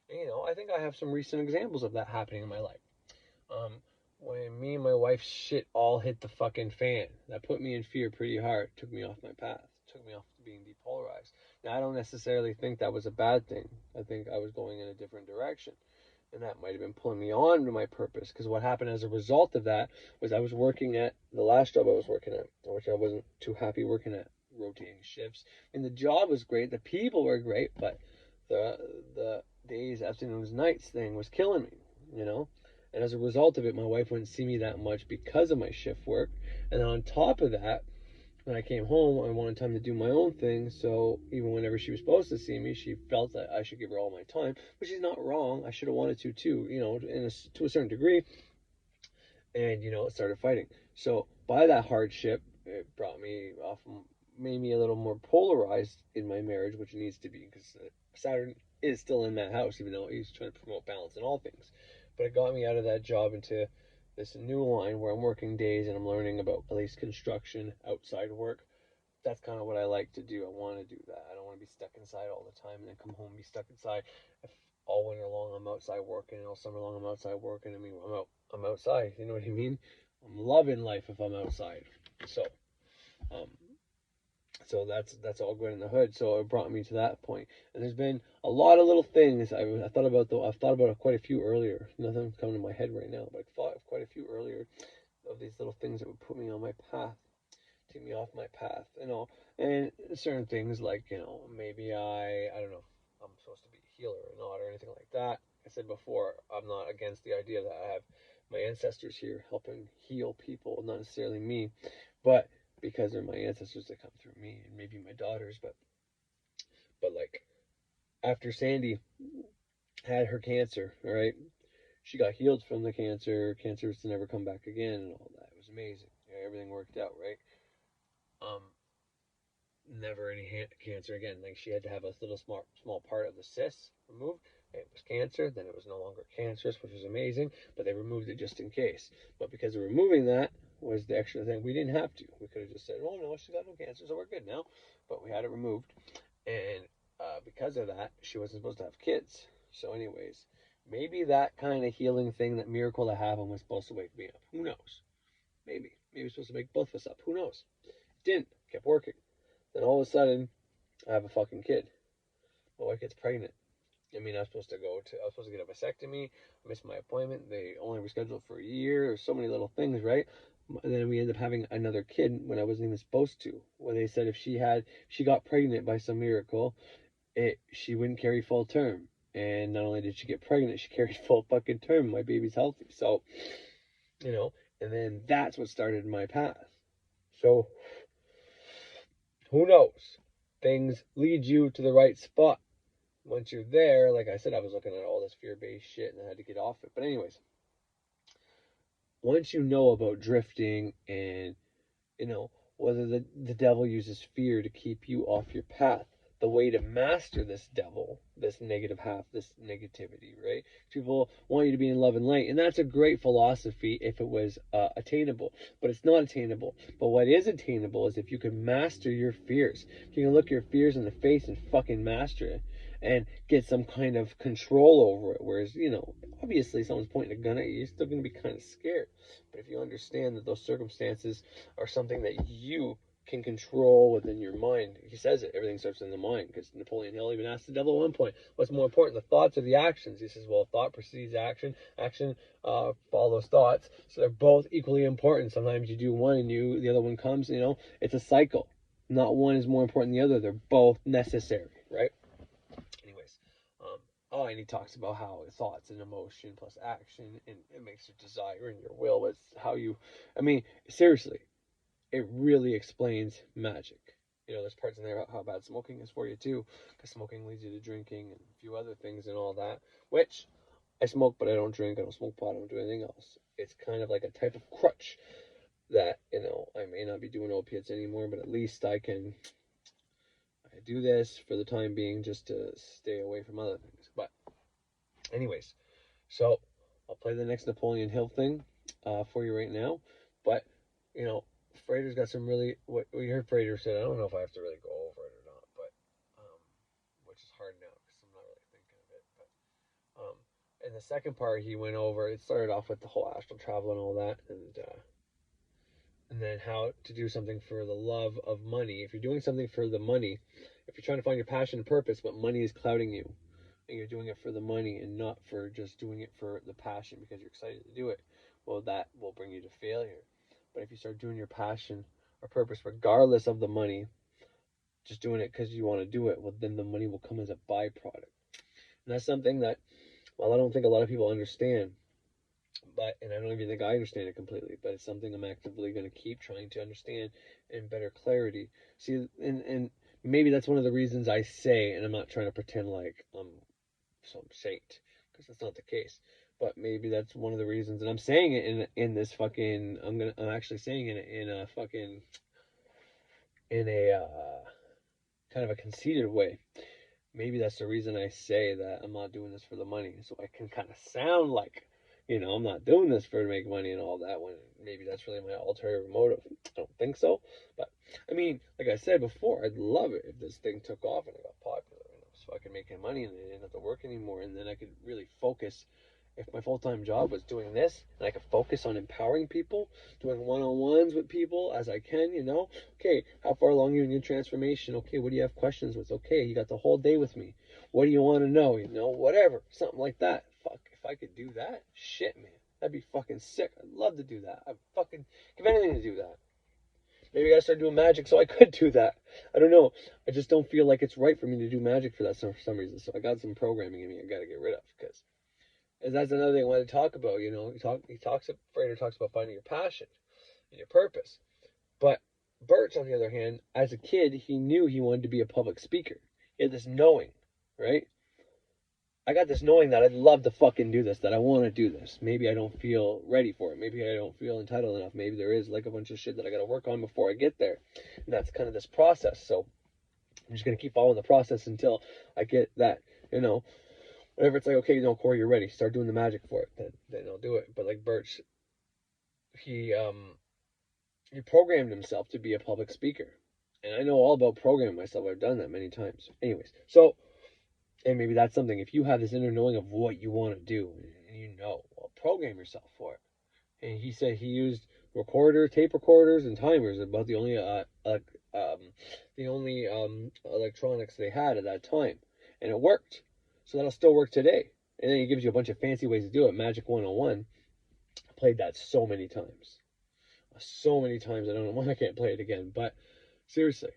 And, I think I have some recent examples of that happening in my life. When me and my wife's shit all hit the fucking fan, that put me in fear pretty hard. Took me off my path. Took me off being depolarized. Now, I don't necessarily think that was a bad thing. I think I was going in a different direction. And that might have been pulling me on to my purpose. Because what happened as a result of that was I was working at the last job I was working at, which I wasn't too happy working at, rotating shifts. And the job was great. The people were great. But the days, afternoons, nights thing was killing me, And as a result of it, my wife wouldn't see me that much because of my shift work. And then on top of that, when I came home, I wanted time to do my own thing. So even whenever she was supposed to see me, she felt that I should give her all my time, which is not wrong. I should have wanted to too, to a certain degree. And it started fighting. So by that hardship, it made me a little more polarized in my marriage, which it needs to be, because Saturn is still in that house, even though he's trying to promote balance in all things. But it got me out of that job into this new line where I'm working days and I'm learning about at least construction outside work. That's kind of what I like to do. I want to do that. I don't want to be stuck inside all the time and then come home and be stuck inside. If all winter long I'm outside working, and all summer long I'm outside working, I mean, I'm outside. You know what I mean? I'm loving life if I'm outside. So, so that's all good in the hood. So it brought me to that point. And there's been a lot of little things I've thought about quite a few earlier. Nothing's coming to my head right now, but I've thought of quite a few earlier of these little things that would put me on my path, take me off my path, and certain things like, maybe I don't know, I'm supposed to be a healer or not, or anything like that. I said before, I'm not against the idea that I have my ancestors here helping heal people, not necessarily me, but because they're my ancestors that come through me, and maybe my daughters, but like, after Sandy had her cancer, all right, she got healed from the cancer was to never come back again, and all that. It was amazing. Everything worked out, right? Never any cancer again. Like, she had to have a little small part of the cyst removed. It was cancer, then it was no longer cancerous, which was amazing, but they removed it just in case. But because of removing that was the extra thing, we didn't have to. We could have just said, oh no, she got no cancer, so we're good now. But we had it removed, and because of that, she wasn't supposed to have kids. So, anyways, maybe that kind of healing thing, that miracle that happened, was supposed to wake me up. Who knows? Maybe. Maybe it's supposed to wake both of us up. Who knows? It didn't. Kept working. Then all of a sudden, I have a fucking kid. My wife gets pregnant. I mean, I was supposed to get a vasectomy. I missed my appointment. They only rescheduled for a year. There's so many little things, right? And then we ended up having another kid when I wasn't even supposed to. When they said if she got pregnant by some miracle, she wouldn't carry full term. And not only did she get pregnant, she carried full fucking term. My baby's healthy. So, and then that's what started my path. So, who knows? Things lead you to the right spot. Once you're there, like I said, I was looking at all this fear-based shit and I had to get off it. But anyways, once you know about drifting and, whether the devil uses fear to keep you off your path, the way to master this devil, this negative half, this negativity, right? People want you to be in love and light, and that's a great philosophy if it was attainable, but it's not attainable. But what is attainable is if you can master your fears. If you can look your fears in the face and fucking master it and get some kind of control over it. Whereas, obviously someone's pointing a gun at you, you're still going to be kind of scared. But if you understand that those circumstances are something that you can control within your mind. He says it, everything starts in the mind, because Napoleon Hill even asked the devil at one point, what's more important, the thoughts or the actions? He says, well, thought precedes action, action follows thoughts, so they're both equally important. Sometimes you do one and the other one comes, it's a cycle. Not one is more important than the other, they're both necessary, right? Anyways, and he talks about how thoughts and emotion plus action, and it makes your desire and your will, it's how you, seriously, it really explains magic. There's parts in there about how bad smoking is for you too, because smoking leads you to drinking and a few other things and all that, which I smoke, but I don't drink. I don't smoke pot. I don't do anything else. It's kind of like a type of crutch that, I may not be doing opiates anymore, but at least I do this for the time being just to stay away from other things. But anyways, so I'll play the next Napoleon Hill thing for you right now. But, Frater's got some really, what you heard Frater said, I don't know if I have to really go over it or not, but, which is hard now because I'm not really thinking of it, but, in the second part he went over, it started off with the whole astral travel and all that, and then how to do something for the love of money. If you're doing something for the money, if you're trying to find your passion and purpose, but money is clouding you, and you're doing it for the money and not for just doing it for the passion because you're excited to do it, well, that will bring you to failure. But if you start doing your passion or purpose regardless of the money, just doing it because you want to do it, well, then the money will come as a byproduct. And that's something that, well, I don't think a lot of people understand, and I don't even think I understand it completely, but it's something I'm actively going to keep trying to understand in better clarity. See, and maybe that's one of the reasons I say, and I'm not trying to pretend like I'm some saint, because that's not the case. But maybe that's one of the reasons, and I'm saying it in this fucking, I'm actually saying it in a fucking, in a kind of a conceited way. Maybe that's the reason I say that I'm not doing this for the money, so I can kind of sound like, I'm not doing this for to make money and all that, when maybe that's really my ulterior motive. I don't think so, but like I said before, I'd love it if this thing took off and it got popular and I was fucking making money and I didn't have to work anymore, and then I could really focus. If my full-time job was doing this, and I could focus on empowering people, doing one-on-ones with people as I can, okay, how far along are you in your transformation? Okay, what do you have questions with? Okay, you got the whole day with me. What do you want to know? Whatever, something like that. Fuck, if I could do that, shit, man, that'd be fucking sick. I'd love to do that. I'd fucking give anything to do that. Maybe I gotta start doing magic so I could do that. I don't know. I just don't feel like it's right for me to do magic for that for some reason. So I got some programming in me I gotta get rid of, because. And that's another thing I want to talk about. Frater talks about finding your passion and your purpose. But Birch, on the other hand, as a kid, he knew he wanted to be a public speaker. He had this knowing, right? I got this knowing that I'd love to fucking do this, that I want to do this. Maybe I don't feel ready for it. Maybe I don't feel entitled enough. Maybe there is like a bunch of shit that I got to work on before I get there. And that's kind of this process. So I'm just going to keep following the process until I get that, whenever it's like, okay, Corey, you're ready, start doing the magic for it, then I'll do it. But like Birch, he programmed himself to be a public speaker. And I know all about programming myself. I've done that many times. Anyways, so, and maybe that's something. If you have this inner knowing of what you want to do, and you know, well, program yourself for it. And he said he used tape recorders, and timers. About the only electronics they had at that time, and it worked. So that'll still work today. And then he gives you a bunch of fancy ways to do it. Magic 101. I played that so many times. So many times. I don't know why I can't play it again. But seriously,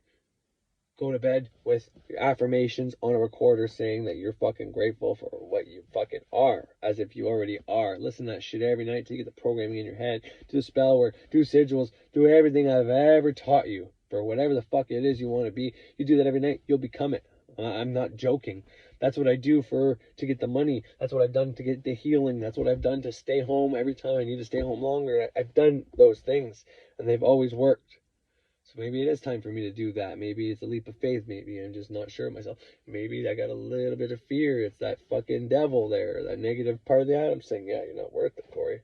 go to bed with your affirmations on a recorder saying that you're fucking grateful for what you fucking are, as if you already are. Listen to that shit every night till you get the programming in your head. Do the spell work, do sigils, do everything I've ever taught you for whatever the fuck it is you want to be. You do that every night, you'll become it. I'm not joking. That's what I do to get the money. That's what I've done to get the healing. That's what I've done to stay home every time I need to stay home longer. I've done those things, and they've always worked. So maybe it is time for me to do that. Maybe it's a leap of faith. Maybe I'm just not sure of myself. Maybe I got a little bit of fear. It's that fucking devil there, that negative part of the Adam saying, yeah, you're not worth it, Corey.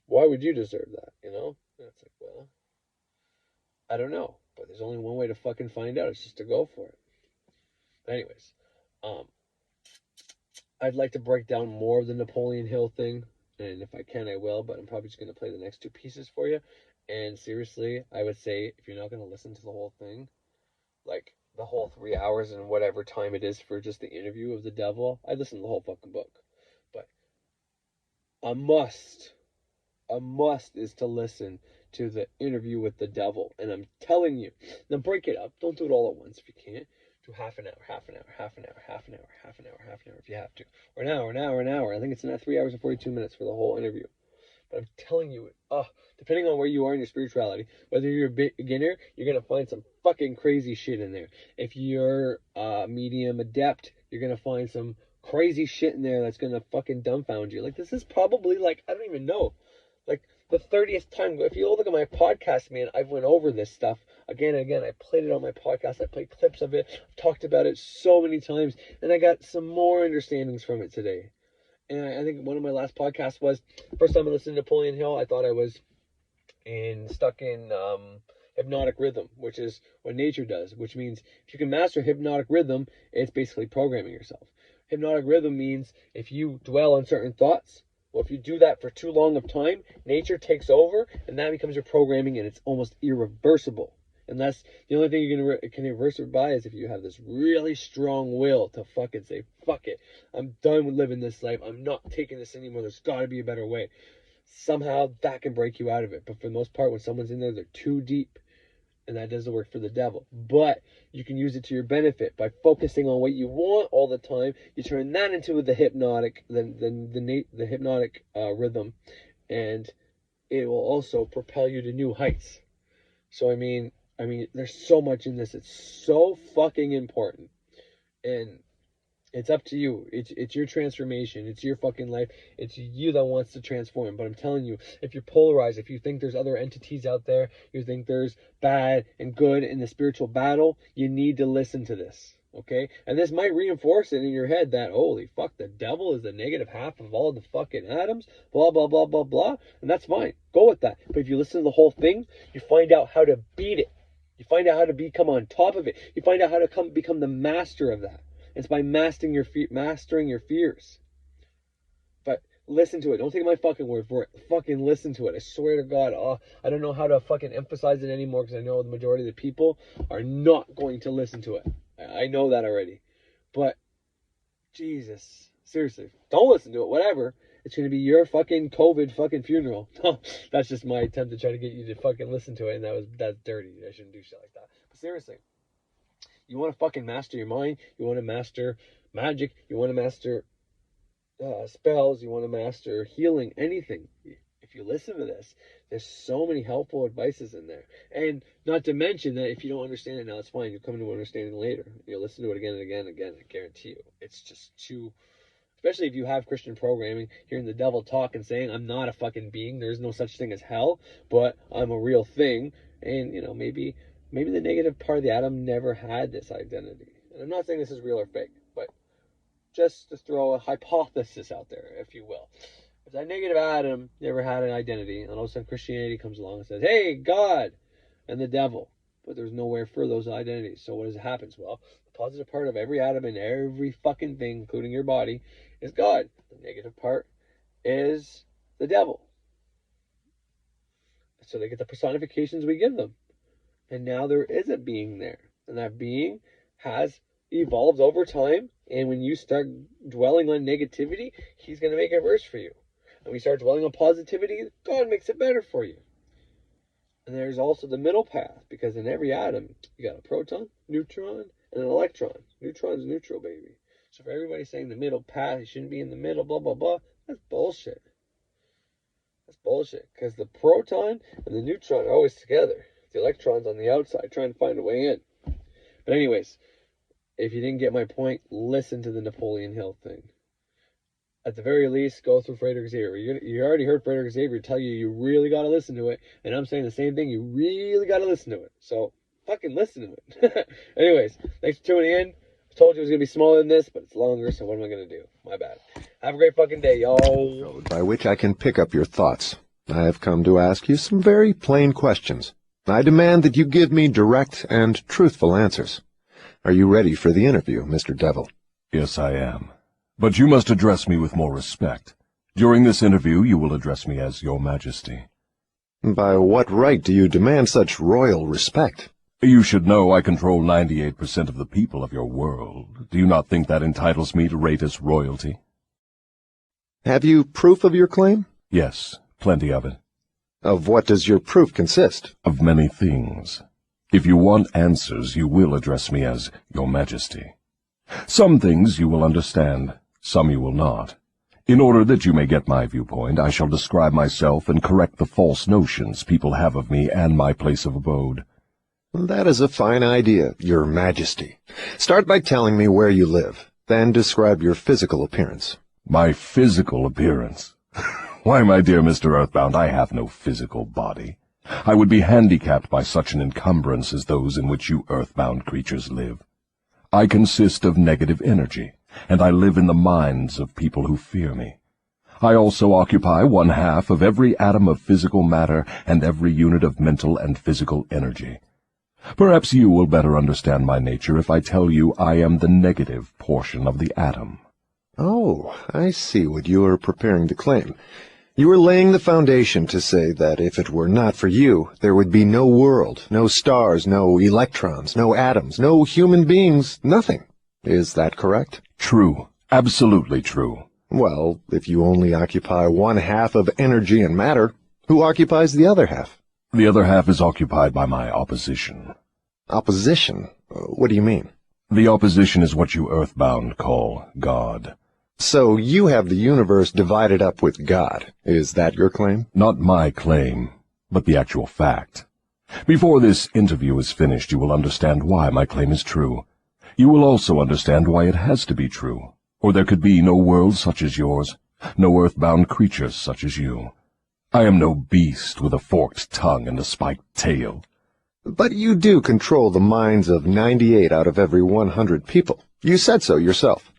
Why would you deserve that, you know? And it's like, well, I don't know. But there's only one way to fucking find out. It's just to go for it. Anyways, I'd like to break down more of the Napoleon Hill thing. And if I can, I will. But I'm probably just going to play the next two pieces for you. And seriously, I would say if you're not going to listen to the whole thing, like the whole 3 hours and whatever time it is for just the interview of the devil, I'd listen to the whole fucking book. But a must is to listen to the interview with the devil. And I'm telling you, now break it up. Don't do it all at once if you can't. Do half an hour, half an hour, half an hour, half an hour, half an hour, half an hour if you have to. Or an hour. I think it's 3 hours and 42 minutes for the whole interview. But I'm telling you, depending on where you are in your spirituality, whether you're a beginner, you're going to find some fucking crazy shit in there. If you're a medium adept, you're going to find some crazy shit in there that's going to fucking dumbfound you. Like, this is probably, like, I don't even know, like, the 30th time. If you look at my podcast, man, I've went over this stuff again and again. I played it on my podcast. I played clips of it. I've talked about it so many times. And I got some more understandings from it today. And I think one of my last podcasts was, first time I listened to Napoleon Hill, I thought I was stuck in hypnotic rhythm, which is what nature does, which means if you can master hypnotic rhythm, it's basically programming yourself. Hypnotic rhythm means if you dwell on certain thoughts, well, if you do that for too long of time, nature takes over, and that becomes your programming, and it's almost irreversible. And that's the only thing you can reverse it by is if you have this really strong will to fucking say, fuck it. I'm done with living this life. I'm not taking this anymore. There's got to be a better way. Somehow that can break you out of it. But for the most part, when someone's in there, they're too deep. And that doesn't work for the devil. But you can use it to your benefit by focusing on what you want all the time. You turn that into the hypnotic, the hypnotic rhythm, and it will also propel you to new heights. So I mean, there's so much in this. It's so fucking important, and it's up to you. It's your transformation. It's your fucking life. It's you that wants to transform. But I'm telling you, if you're polarized, if you think there's other entities out there, you think there's bad and good in the spiritual battle, you need to listen to this. Okay? And this might reinforce it in your head that, holy fuck, the devil is the negative half of all the fucking atoms, blah, blah, blah, blah, blah. And that's fine. Go with that. But if you listen to the whole thing, you find out how to beat it. You find out how to become on top of it. You find out how to become the master of that. It's by mastering your fears. But listen to it. Don't take my fucking word for it. Fucking listen to it. I swear to God. I don't know how to fucking emphasize it anymore because I know the majority of the people are not going to listen to it. I know that already. But, Jesus. Seriously. Don't listen to it. Whatever. It's going to be your fucking COVID fucking funeral. That's just my attempt to try to get you to fucking listen to it. And that's dirty. I shouldn't do shit like that. But seriously. You want to fucking master your mind. You want to master magic. You want to master spells. You want to master healing. Anything. If you listen to this, there's so many helpful advices in there. And not to mention that if you don't understand it now, it's fine. You'll come to understanding later. You'll listen to it again and again and again. I guarantee you. It's just too... Especially if you have Christian programming, hearing the devil talk and saying, I'm not a fucking being. There's no such thing as hell, but I'm a real thing. And, maybe the negative part of the atom never had this identity. And I'm not saying this is real or fake, but just to throw a hypothesis out there, if you will. If that negative atom never had an identity, and all of a sudden Christianity comes along and says, hey, God, and the devil, but there's nowhere for those identities. So what happens? Well, the positive part of every atom and every fucking thing, including your body, is God. The negative part is the devil. So they get the personifications we give them. And now there is a being there. And that being has evolved over time. And when you start dwelling on negativity, he's going to make it worse for you. And when you start dwelling on positivity, God makes it better for you. And there's also the middle path, because in every atom, you got a proton, neutron, and an electron. Neutron's neutral, baby. So for everybody saying the middle path, you shouldn't be in the middle, blah, blah, blah, that's bullshit. That's bullshit, because the proton and the neutron are always together. The electron's on the outside, trying to find a way in. But anyways, if you didn't get my point, listen to the Napoleon Hill thing. At the very least, go through Frederick Xavier. You already heard Frederick Xavier tell you really got to listen to it. And I'm saying the same thing. You really got to listen to it. So, fucking listen to it. Anyways, thanks for tuning in. I told you it was going to be smaller than this, but it's longer, so what am I going to do? My bad. Have a great fucking day, y'all. By which I can pick up your thoughts. I have come to ask you some very plain questions. I demand that you give me direct and truthful answers. Are you ready for the interview, Mr. Devil? Yes, I am. But you must address me with more respect. During this interview, you will address me as Your Majesty. By what right do you demand such royal respect? You should know I control 98% of the people of your world. Do you not think that entitles me to rate as royalty? Have you proof of your claim? Yes, plenty of it. Of what does your proof consist? Of many things. If you want answers, you will address me as Your Majesty. Some things you will understand, some you will not. In order that you may get my viewpoint, I shall describe myself and correct the false notions people have of me and my place of abode. That is a fine idea, Your Majesty. Start by telling me where you live, then describe your physical appearance. My physical appearance? Why, my dear Mr. Earthbound, I have no physical body. I would be handicapped by such an encumbrance as those in which you earthbound creatures live. I consist of negative energy, and I live in the minds of people who fear me. I also occupy 1/2 of every atom of physical matter and every unit of mental and physical energy. Perhaps you will better understand my nature if I tell you I am the negative portion of the atom. Oh, I see what you are preparing to claim. You are laying the foundation to say that if it were not for you, there would be no world, no stars, no electrons, no atoms, no human beings, nothing. Is that correct? True. Absolutely true. Well, if you only occupy 1/2 of energy and matter, who occupies the other half? The other half is occupied by my opposition. Opposition? What do you mean? The opposition is what you earthbound call God. So you have the universe divided up with God. Is that your claim? Not my claim, but the actual fact. Before this interview is finished, you will understand why my claim is true. You will also understand why it has to be true, or there could be no world such as yours, no earthbound creatures such as you. I am no beast with a forked tongue and a spiked tail. But you do control the minds of 98 out of every 100 people. You said so yourself.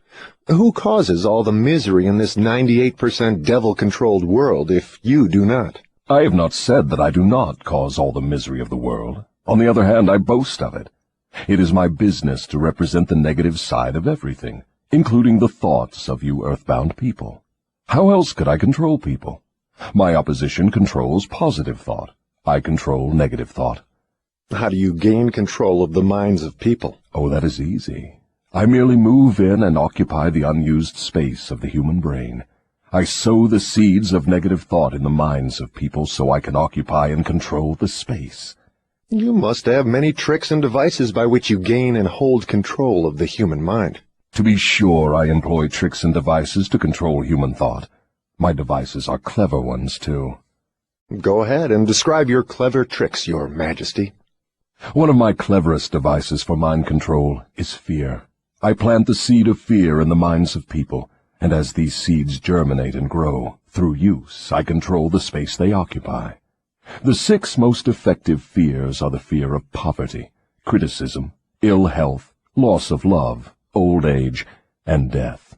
Who causes all the misery in this 98% devil-controlled world if you do not? I have not said that I do not cause all the misery of the world. On the other hand, I boast of it. It is my business to represent the negative side of everything, including the thoughts of you earthbound people. How else could I control people? My opposition controls positive thought. I control negative thought. How do you gain control of the minds of people? Oh, that is easy. I merely move in and occupy the unused space of the human brain. I sow the seeds of negative thought in the minds of people so I can occupy and control the space. You must have many tricks and devices by which you gain and hold control of the human mind. To be sure, I employ tricks and devices to control human thought. My devices are clever ones, too. Go ahead and describe your clever tricks, Your Majesty. One of my cleverest devices for mind control is fear. I plant the seed of fear in the minds of people, and as these seeds germinate and grow, through use, I control the space they occupy. The 6 most effective fears are the fear of poverty, criticism, ill health, loss of love, old age, and death.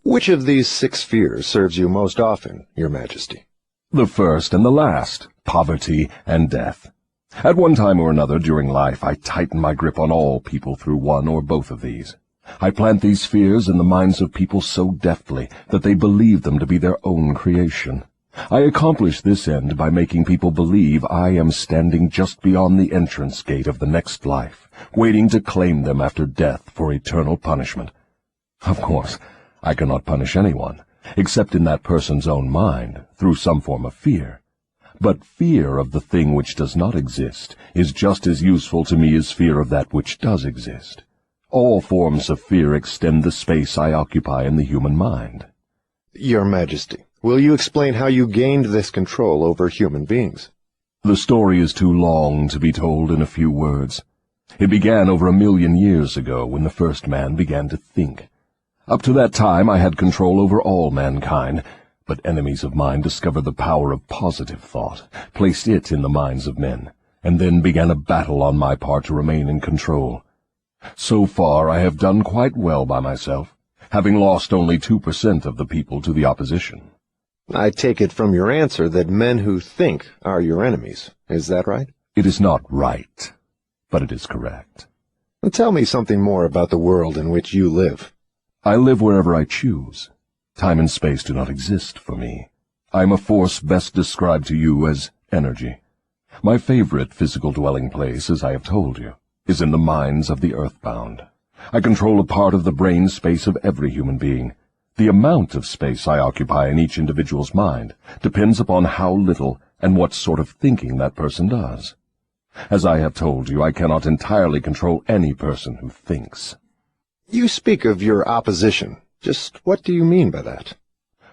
Which of these 6 fears serves you most often, Your Majesty? The first and the last, poverty and death. At one time or another during life, I tighten my grip on all people through one or both of these. I plant these fears in the minds of people so deftly that they believe them to be their own creation. I accomplish this end by making people believe I am standing just beyond the entrance gate of the next life, waiting to claim them after death for eternal punishment. Of course, I cannot punish anyone, except in that person's own mind, through some form of fear. But fear of the thing which does not exist is just as useful to me as fear of that which does exist. All forms of fear extend the space I occupy in the human mind. Your Majesty, will you explain how you gained this control over human beings? The story is too long to be told in a few words. It began over 1,000,000 years ago when the first man began to think. Up to that time I had control over all mankind, but enemies of mine discovered the power of positive thought, placed it in the minds of men, and then began a battle on my part to remain in control. So far I have done quite well by myself, having lost only 2% of the people to the opposition. I take it from your answer that men who think are your enemies. Is that right? It is not right, but it is correct. Tell me something more about the world in which you live. I live wherever I choose. Time and space do not exist for me. I am a force best described to you as energy. My favorite physical dwelling place, as I have told you, is in the minds of the earthbound. I control a part of the brain space of every human being. The amount of space I occupy in each individual's mind depends upon how little and what sort of thinking that person does. As I have told you, I cannot entirely control any person who thinks. You speak of your opposition. Just what do you mean by that?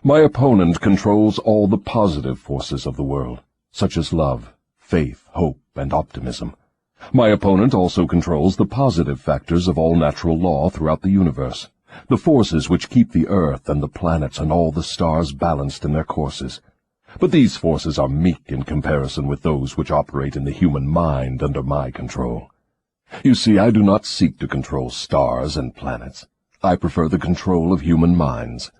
My opponent controls all the positive forces of the world, such as love, faith, hope, and optimism. My opponent also controls the positive factors of all natural law throughout the universe, the forces which keep the earth and the planets and all the stars balanced in their courses. But these forces are meek in comparison with those which operate in the human mind under my control. You see, I do not seek to control stars and planets. I prefer the control of human minds.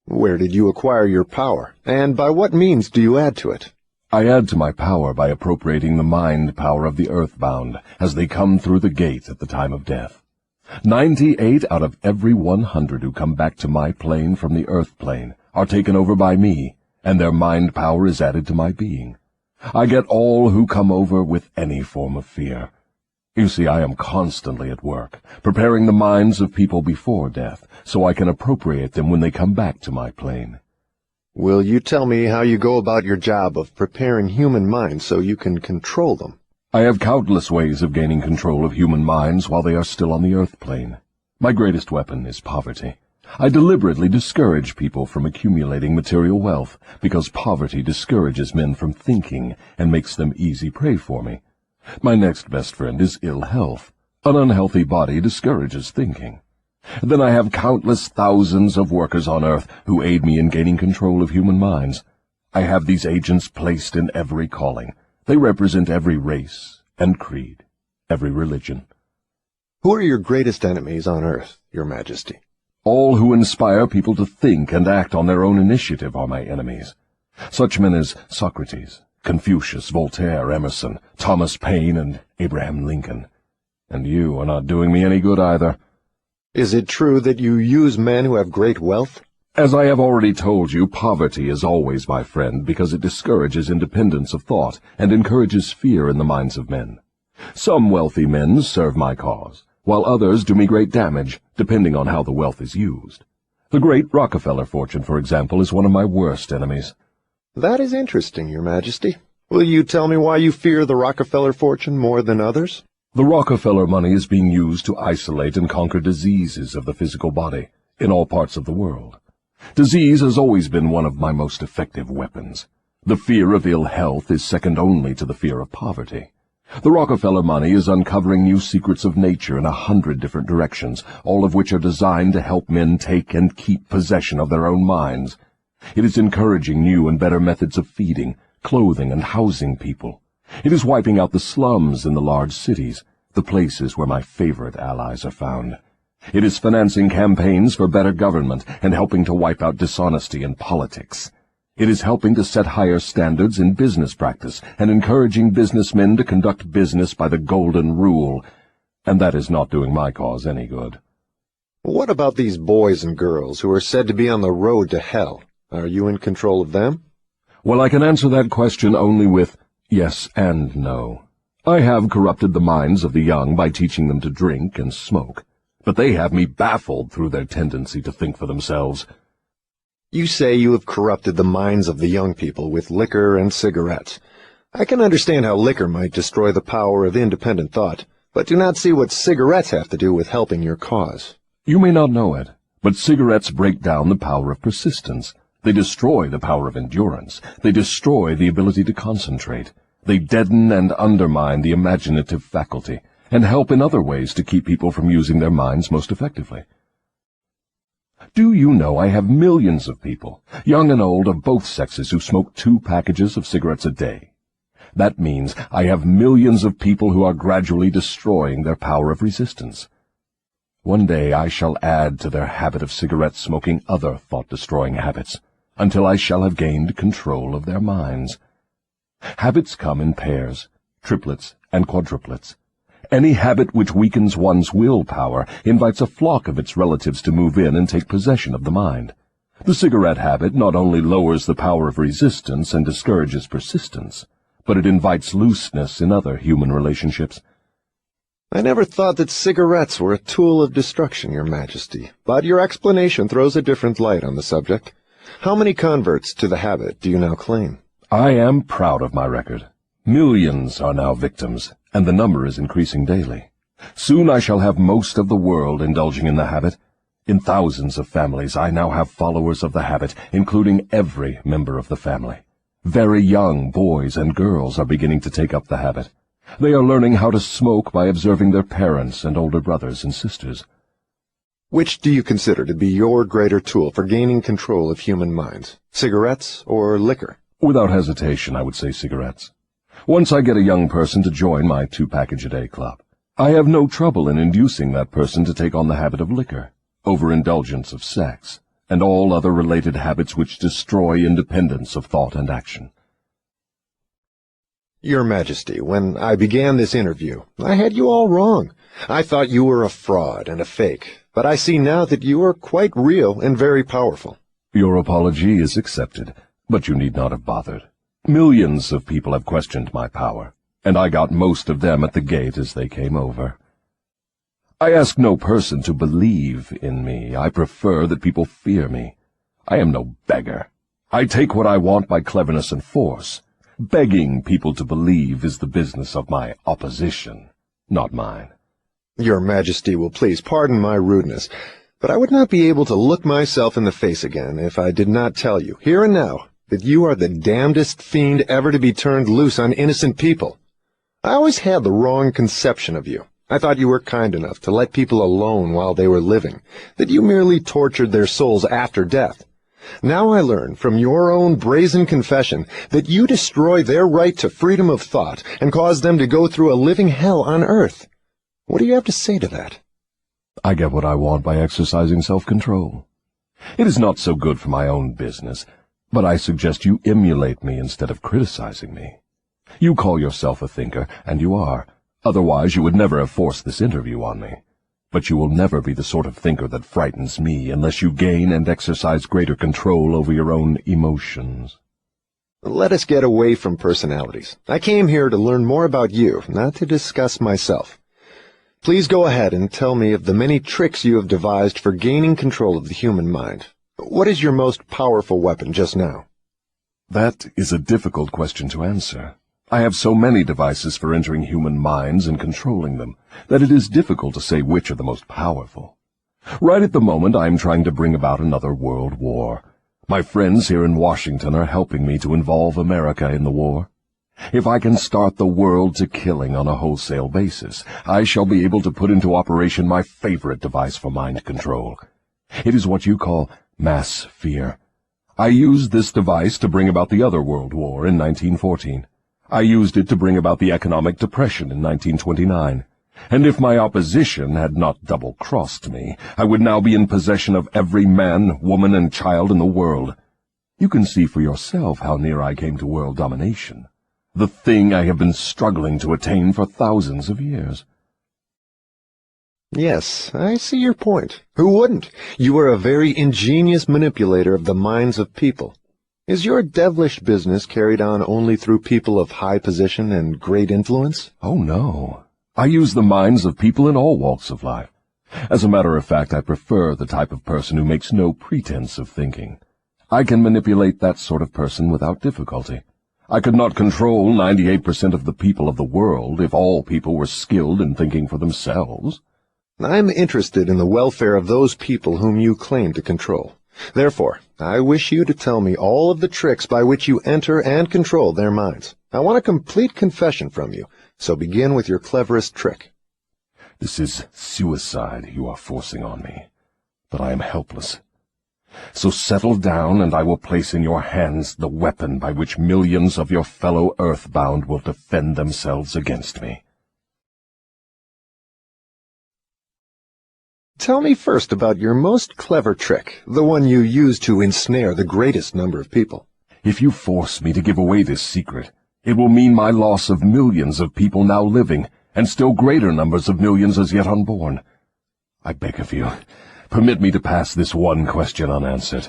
Where did you acquire your power, and by what means do you add to it? I add to my power by appropriating the mind power of the earthbound as they come through the gate at the time of death. 98 out of every 100 who come back to my plane from the earth plane are taken over by me, and their mind power is added to my being. I get all who come over with any form of fear. You see, I am constantly at work, preparing the minds of people before death, so I can appropriate them when they come back to my plane. Will you tell me how you go about your job of preparing human minds so you can control them? I have countless ways of gaining control of human minds while they are still on the earth plane. My greatest weapon is poverty. I deliberately discourage people from accumulating material wealth, because poverty discourages men from thinking and makes them easy prey for me. My next best friend is ill health. An unhealthy body discourages thinking. Then I have countless thousands of workers on earth who aid me in gaining control of human minds. I have these agents placed in every calling. They represent every race and creed, every religion. Who are your greatest enemies on earth, Your Majesty? All who inspire people to think and act on their own initiative are my enemies. Such men as Socrates, Confucius, Voltaire, Emerson, Thomas Paine, and Abraham Lincoln. And you are not doing me any good either. Is it true that you use men who have great wealth? As I have already told you, poverty is always my friend because it discourages independence of thought and encourages fear in the minds of men. Some wealthy men serve my cause, while others do me great damage, depending on how the wealth is used. The great Rockefeller fortune, for example, is one of my worst enemies. That is interesting, Your Majesty. Will you tell me why you fear the Rockefeller fortune more than others? The Rockefeller money is being used to isolate and conquer diseases of the physical body in all parts of the world. Disease has always been one of my most effective weapons. The fear of ill health is second only to the fear of poverty. The Rockefeller money is uncovering new secrets of nature in 100 different directions, all of which are designed to help men take and keep possession of their own minds. It is encouraging new and better methods of feeding, clothing, and housing people. It is wiping out the slums in the large cities, the places where my favorite allies are found. It is financing campaigns for better government and helping to wipe out dishonesty in politics. It is helping to set higher standards in business practice and encouraging businessmen to conduct business by the golden rule, and that is not doing my cause any good. What about these boys and girls who are said to be on the road to hell? Are you in control of them? Well, I can answer that question only with yes and no. I have corrupted the minds of the young by teaching them to drink and smoke, but they have me baffled through their tendency to think for themselves. You say you have corrupted the minds of the young people with liquor and cigarettes. I can understand how liquor might destroy the power of independent thought, but do not see what cigarettes have to do with helping your cause. You may not know it, but cigarettes break down the power of persistence. They destroy the power of endurance. They destroy the ability to concentrate. They deaden and undermine the imaginative faculty, and help in other ways to keep people from using their minds most effectively. Do you know I have millions of people, young and old of both sexes, who smoke 2 packages of cigarettes a day? That means I have millions of people who are gradually destroying their power of resistance. One day I shall add to their habit of cigarette smoking other thought-destroying habits, until I shall have gained control of their minds. Habits come in pairs, triplets, and quadruplets. Any habit which weakens one's willpower invites a flock of its relatives to move in and take possession of the mind. The cigarette habit not only lowers the power of resistance and discourages persistence, but it invites looseness in other human relationships. I never thought that cigarettes were a tool of destruction, Your Majesty, but your explanation throws a different light on the subject. How many converts to the habit do you now claim? I am proud of my record. Millions are now victims, and the number is increasing daily. Soon I shall have most of the world indulging in the habit. In thousands of families I now have followers of the habit, including every member of the family. Very young boys and girls are beginning to take up the habit. They are learning how to smoke by observing their parents and older brothers and sisters. Which do you consider to be your greater tool for gaining control of human minds, cigarettes or liquor? Without hesitation, I would say cigarettes. Once I get a young person to join my 2-package-a-day club, I have no trouble in inducing that person to take on the habit of liquor, overindulgence of sex, and all other related habits which destroy independence of thought and action. Your Majesty, when I began this interview, I had you all wrong. I thought you were a fraud and a fake, but I see now that you are quite real and very powerful. Your apology is accepted, but you need not have bothered. Millions of people have questioned my power, and I got most of them at the gate as they came over. I ask no person to believe in me. I prefer that people fear me. I am no beggar. I take what I want by cleverness and force. Begging people to believe is the business of my opposition, not mine. Your Majesty will please pardon my rudeness, but I would not be able to look myself in the face again if I did not tell you, here and now, that you are the damnedest fiend ever to be turned loose on innocent people. I always had the wrong conception of you. I thought you were kind enough to let people alone while they were living, that you merely tortured their souls after death. Now I learn from your own brazen confession that you destroy their right to freedom of thought and cause them to go through a living hell on earth. What do you have to say to that? I get what I want by exercising self-control. It is not so good for my own business, but I suggest you emulate me instead of criticizing me. You call yourself a thinker, and you are. Otherwise you would never have forced this interview on me. But you will never be the sort of thinker that frightens me unless you gain and exercise greater control over your own emotions. Let us get away from personalities. I came here to learn more about you, not to discuss myself. Please go ahead and tell me of the many tricks you have devised for gaining control of the human mind. What is your most powerful weapon just now? That is a difficult question to answer. I have so many devices for entering human minds and controlling them that it is difficult to say which are the most powerful. Right at the moment I am trying to bring about another world war. My friends here in Washington are helping me to involve America in the war. If I can start the world to killing on a wholesale basis, I shall be able to put into operation my favorite device for mind control. It is what you call mass fear. I used this device to bring about the other World War in 1914. I used it to bring about the economic depression in 1929. And if my opposition had not double-crossed me, I would now be in possession of every man, woman, and child in the world. You can see for yourself how near I came to world domination, the thing I have been struggling to attain for thousands of years. Yes, I see your point. Who wouldn't? You are a very ingenious manipulator of the minds of people. Is your devilish business carried on only through people of high position and great influence? Oh, no. I use the minds of people in all walks of life. As a matter of fact, I prefer the type of person who makes no pretense of thinking. I can manipulate that sort of person without difficulty. I could not control 98% of the people of the world if all people were skilled in thinking for themselves. I'm interested in the welfare of those people whom you claim to control. Therefore, I wish you to tell me all of the tricks by which you enter and control their minds. I want a complete confession from you, so begin with your cleverest trick. This is suicide you are forcing on me, but I am helpless. So settle down, and I will place in your hands the weapon by which millions of your fellow earthbound will defend themselves against me. Tell me first about your most clever trick, the one you use to ensnare the greatest number of people. If you force me to give away this secret, it will mean my loss of millions of people now living, and still greater numbers of millions as yet unborn. I beg of you, permit me to pass this one question unanswered.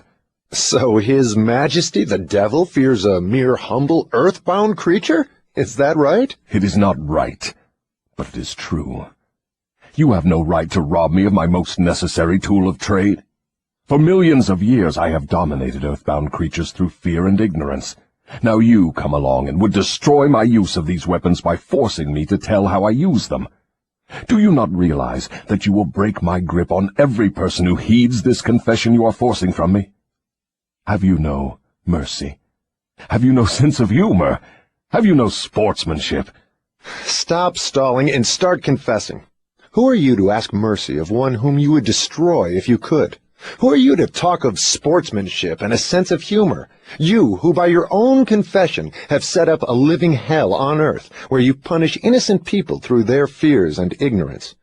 So His Majesty the Devil fears a mere humble earthbound creature? Is that right? It is not right, but it is true. You have no right to rob me of my most necessary tool of trade. For millions of years I have dominated earthbound creatures through fear and ignorance. Now you come along and would destroy my use of these weapons by forcing me to tell how I use them. Do you not realize that you will break my grip on every person who heeds this confession you are forcing from me? Have you no mercy? Have you no sense of humor? Have you no sportsmanship? Stop stalling and start confessing. Who are you to ask mercy of one whom you would destroy if you could? Who are you to talk of sportsmanship and a sense of humor? You, who by your own confession have set up a living hell on earth, where you punish innocent people through their fears and ignorance.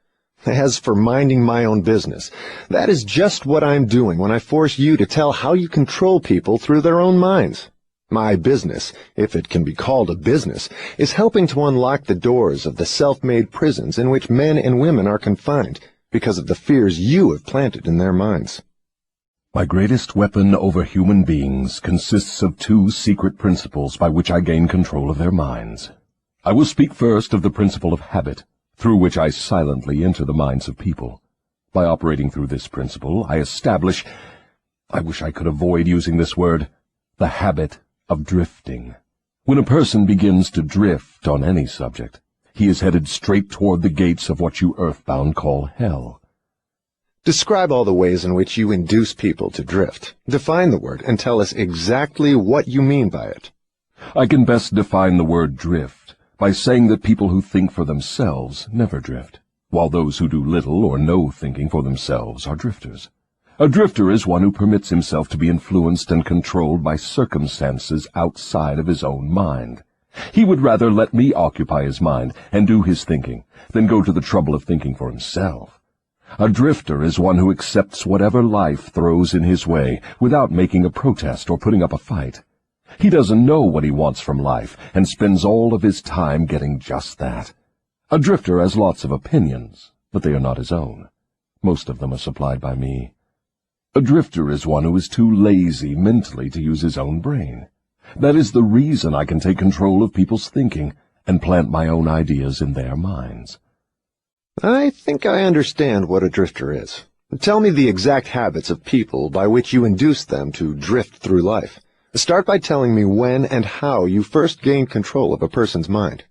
As for minding my own business, that is just what I'm doing when I force you to tell how you control people through their own minds. My business, if it can be called a business, is helping to unlock the doors of the self-made prisons in which men and women are confined because of the fears you have planted in their minds. My greatest weapon over human beings consists of two secret principles by which I gain control of their minds. I will speak first of the principle of habit, through which I silently enter the minds of people. By operating through this principle, I establish, I wish I could avoid using this word, the habit of drifting. When a person begins to drift on any subject, he is headed straight toward the gates of what you earthbound call hell. Describe all the ways in which you induce people to drift. Define the word and tell us exactly what you mean by it. I can best define the word drift by saying that people who think for themselves never drift, while those who do little or no thinking for themselves are drifters. A drifter is one who permits himself to be influenced and controlled by circumstances outside of his own mind. He would rather let me occupy his mind and do his thinking than go to the trouble of thinking for himself. A drifter is one who accepts whatever life throws in his way without making a protest or putting up a fight. He doesn't know what he wants from life and spends all of his time getting just that. A drifter has lots of opinions, but they are not his own. Most of them are supplied by me. A drifter is one who is too lazy mentally to use his own brain. That is the reason I can take control of people's thinking and plant my own ideas in their minds. I think I understand what a drifter is. Tell me the exact habits of people by which you induce them to drift through life. Start by telling me when and how you first gained control of a person's mind.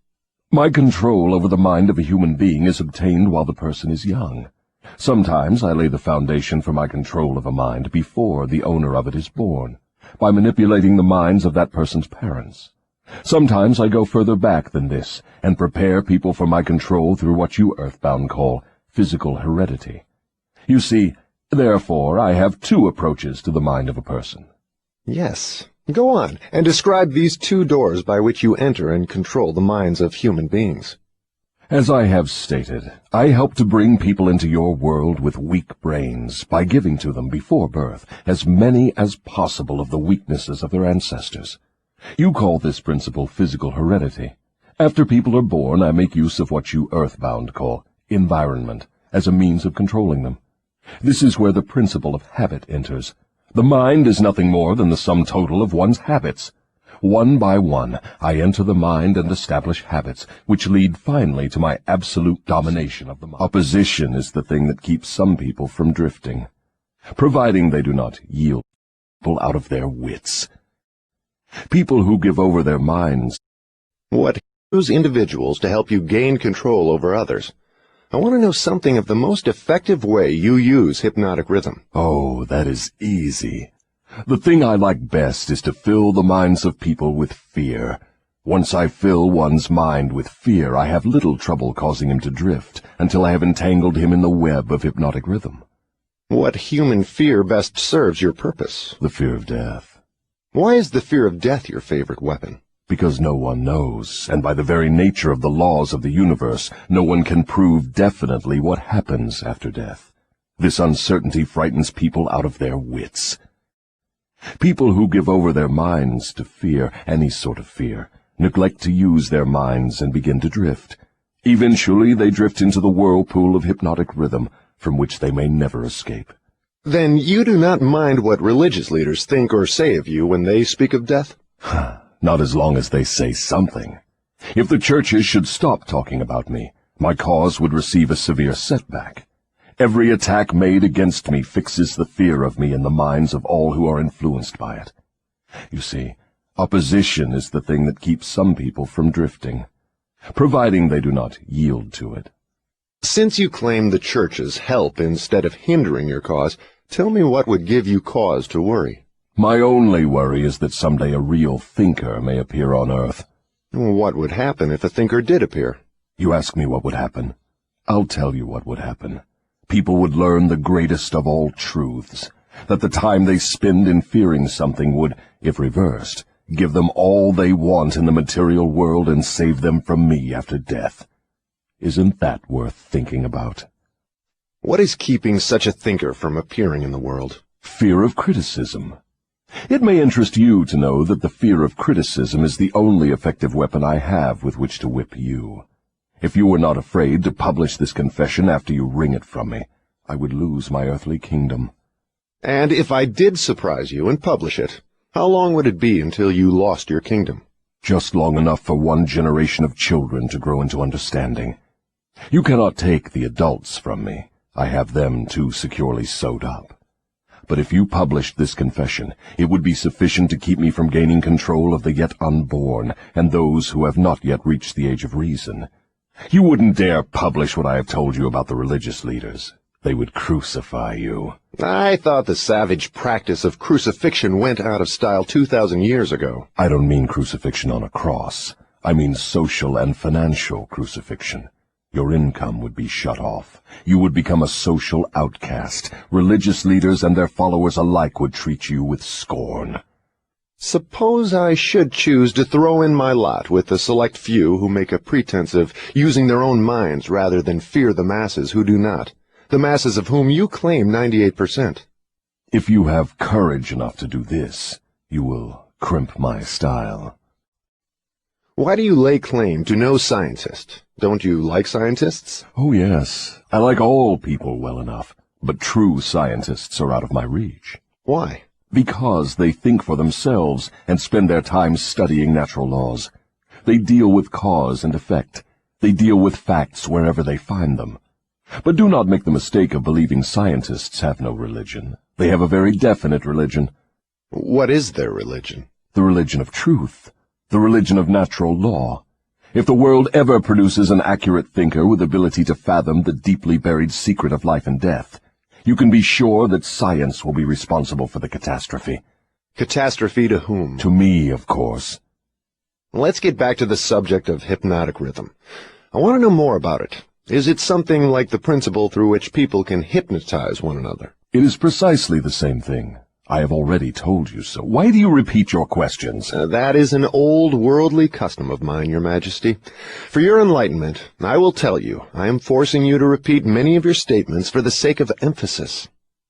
My control over the mind of a human being is obtained while the person is young. Sometimes I lay the foundation for my control of a mind before the owner of it is born, by manipulating the minds of that person's parents. Sometimes I go further back than this, and prepare people for my control through what you earthbound call physical heredity. You see, therefore, I have two approaches to the mind of a person. Yes. Go on, and describe these two doors by which you enter and control the minds of human beings. As I have stated, I help to bring people into your world with weak brains by giving to them before birth as many as possible of the weaknesses of their ancestors. You call this principle physical heredity. After people are born, I make use of what you earthbound call environment as a means of controlling them. This is where the principle of habit enters. The mind is nothing more than the sum total of one's habits. One by one, I enter the mind and establish habits, which lead finally to my absolute domination of the mind. Opposition is the thing that keeps some people from drifting, providing they do not yield people out of their wits. People who give over their minds. What use individuals to help you gain control over others? I want to know something of the most effective way you use hypnotic rhythm. Oh, that is easy. The thing I like best is to fill the minds of people with fear. Once I fill one's mind with fear, I have little trouble causing him to drift until I have entangled him in the web of hypnotic rhythm. What human fear best serves your purpose? The fear of death. Why is the fear of death your favorite weapon? Because no one knows, and by the very nature of the laws of the universe, no one can prove definitely what happens after death. This uncertainty frightens people out of their wits. People who give over their minds to fear, any sort of fear, neglect to use their minds and begin to drift. Eventually they drift into the whirlpool of hypnotic rhythm, from which they may never escape. Then you do not mind what religious leaders think or say of you when they speak of death? Not as long as they say something. If the churches should stop talking about me, my cause would receive a severe setback. Every attack made against me fixes the fear of me in the minds of all who are influenced by it. You see, opposition is the thing that keeps some people from drifting, providing they do not yield to it. Since you claim the churches help instead of hindering your cause, tell me what would give you cause to worry. My only worry is that someday a real thinker may appear on Earth. What would happen if a thinker did appear? You ask me what would happen. I'll tell you what would happen. People would learn the greatest of all truths, that the time they spend in fearing something would, if reversed, give them all they want in the material world and save them from me after death. Isn't that worth thinking about? What is keeping such a thinker from appearing in the world? Fear of criticism. It may interest you to know that the fear of criticism is the only effective weapon I have with which to whip you. If you were not afraid to publish this confession after you wring it from me, I would lose my earthly kingdom. And if I did surprise you and publish it, how long would it be until you lost your kingdom? Just long enough for one generation of children to grow into understanding. You cannot take the adults from me. I have them too securely sewed up. But if you published this confession, it would be sufficient to keep me from gaining control of the yet unborn and those who have not yet reached the age of reason. You wouldn't dare publish what I have told you about the religious leaders. They would crucify you. I thought the savage practice of crucifixion went out of style 2,000 years ago. I don't mean crucifixion on a cross. I mean social and financial crucifixion. Your income would be shut off. You would become a social outcast. Religious leaders and their followers alike would treat you with scorn. Suppose I should choose to throw in my lot with the select few who make a pretense of using their own minds rather than fear the masses who do not, the masses of whom you claim 98%. If you have courage enough to do this, you will crimp my style. Why do you lay claim to no scientist? Don't you like scientists? Oh, yes. I like all people well enough, but true scientists are out of my reach. Why? Because they think for themselves and spend their time studying natural laws. They deal with cause and effect. They deal with facts wherever they find them. But do not make the mistake of believing scientists have no religion. They have a very definite religion. What is their religion? The religion of truth. The religion of natural law. If the world ever produces an accurate thinker with ability to fathom the deeply buried secret of life and death, you can be sure that science will be responsible for the catastrophe. Catastrophe to whom? To me, of course. Let's get back to the subject of hypnotic rhythm. I want to know more about it. Is it something like the principle through which people can hypnotize one another? It is precisely the same thing. I have already told you so. Why do you repeat your questions? That is an old worldly custom of mine, Your Majesty. For your enlightenment, I will tell you, I am forcing you to repeat many of your statements for the sake of emphasis.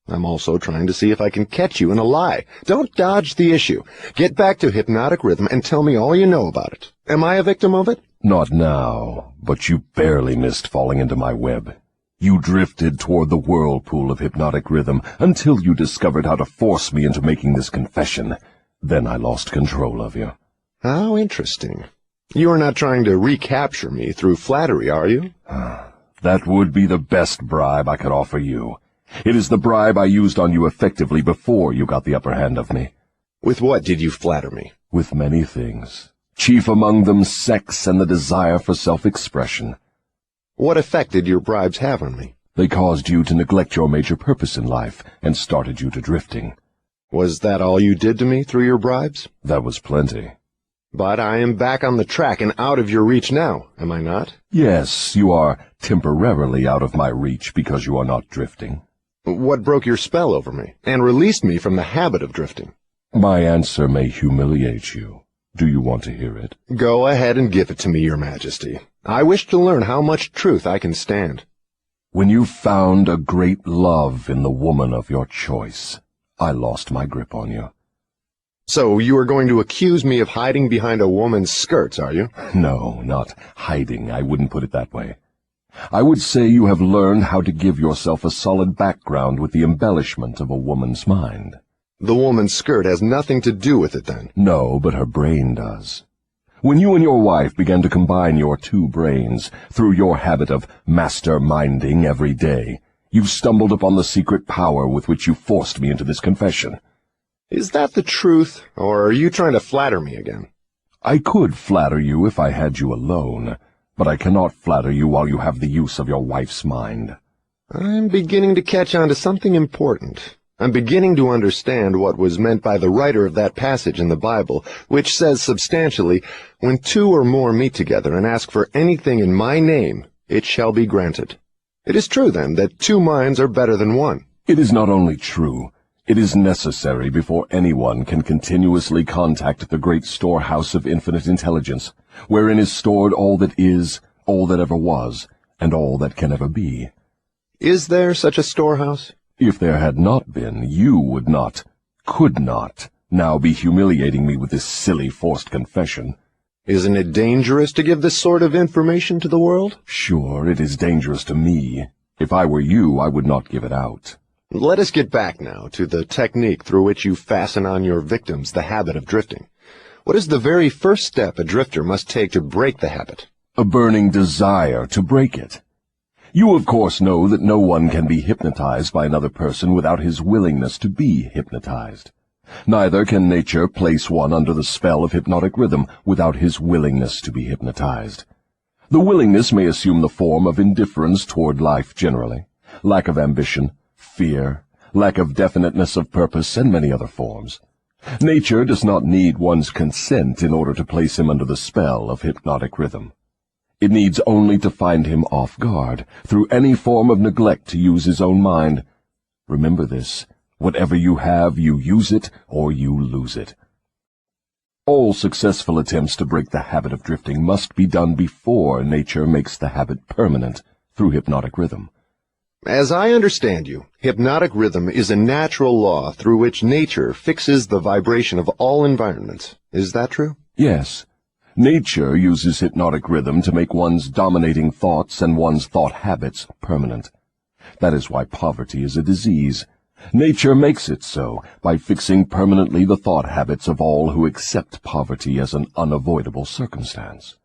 I'm also trying to see if I can catch you in a lie. Don't dodge the issue. Get back to hypnotic rhythm and tell me all you know about it. Am I a victim of it? Not now, but you barely missed falling into my web. You drifted toward the whirlpool of hypnotic rhythm until you discovered how to force me into making this confession. Then I lost control of you. How interesting. You are not trying to recapture me through flattery, are you? That would be the best bribe I could offer you. It is the bribe I used on you effectively before you got the upper hand of me. With what did you flatter me? With many things. Chief among them sex and the desire for self-expression. What effect did your bribes have on me? They caused you to neglect your major purpose in life and started you to drifting. Was that all you did to me through your bribes? That was plenty. But I am back on the track and out of your reach now, am I not? Yes, you are temporarily out of my reach because you are not drifting. What broke your spell over me and released me from the habit of drifting? My answer may humiliate you. Do you want to hear it? Go ahead and give it to me, Your Majesty. I wish to learn how much truth I can stand. When you found a great love in the woman of your choice, I lost my grip on you. So you are going to accuse me of hiding behind a woman's skirts, are you? No, not hiding. I wouldn't put it that way. I would say you have learned how to give yourself a solid background with the embellishment of a woman's mind. The woman's skirt has nothing to do with it, then? No, but her brain does. When you and your wife began to combine your two brains through your habit of master-minding every day, you stumbled upon the secret power with which you forced me into this confession. Is that the truth, or are you trying to flatter me again? I could flatter you if I had you alone, but I cannot flatter you while you have the use of your wife's mind. I'm beginning to catch on to something important. I'm beginning to understand what was meant by the writer of that passage in the Bible, which says substantially, "When two or more meet together and ask for anything in my name, it shall be granted." It is true, then, that two minds are better than one. It is not only true, it is necessary before anyone can continuously contact the great storehouse of infinite intelligence, wherein is stored all that is, all that ever was, and all that can ever be. Is there such a storehouse? If there had not been, you would not, could not, now be humiliating me with this silly forced confession. Isn't it dangerous to give this sort of information to the world? Sure, it is dangerous to me. If I were you, I would not give it out. Let us get back now to the technique through which you fasten on your victims the habit of drifting. What is the very first step a drifter must take to break the habit? A burning desire to break it. You, of course, know that no one can be hypnotized by another person without his willingness to be hypnotized. Neither can nature place one under the spell of hypnotic rhythm without his willingness to be hypnotized. The willingness may assume the form of indifference toward life generally, lack of ambition, fear, lack of definiteness of purpose, and many other forms. Nature does not need one's consent in order to place him under the spell of hypnotic rhythm. It needs only to find him off guard, through any form of neglect to use his own mind. Remember this. Whatever you have, you use it or you lose it. All successful attempts to break the habit of drifting must be done before nature makes the habit permanent through hypnotic rhythm. As I understand you, hypnotic rhythm is a natural law through which nature fixes the vibration of all environments. Is that true? Yes. Nature uses hypnotic rhythm to make one's dominating thoughts and one's thought habits permanent. That is why poverty is a disease. Nature makes it so by fixing permanently the thought habits of all who accept poverty as an unavoidable circumstance.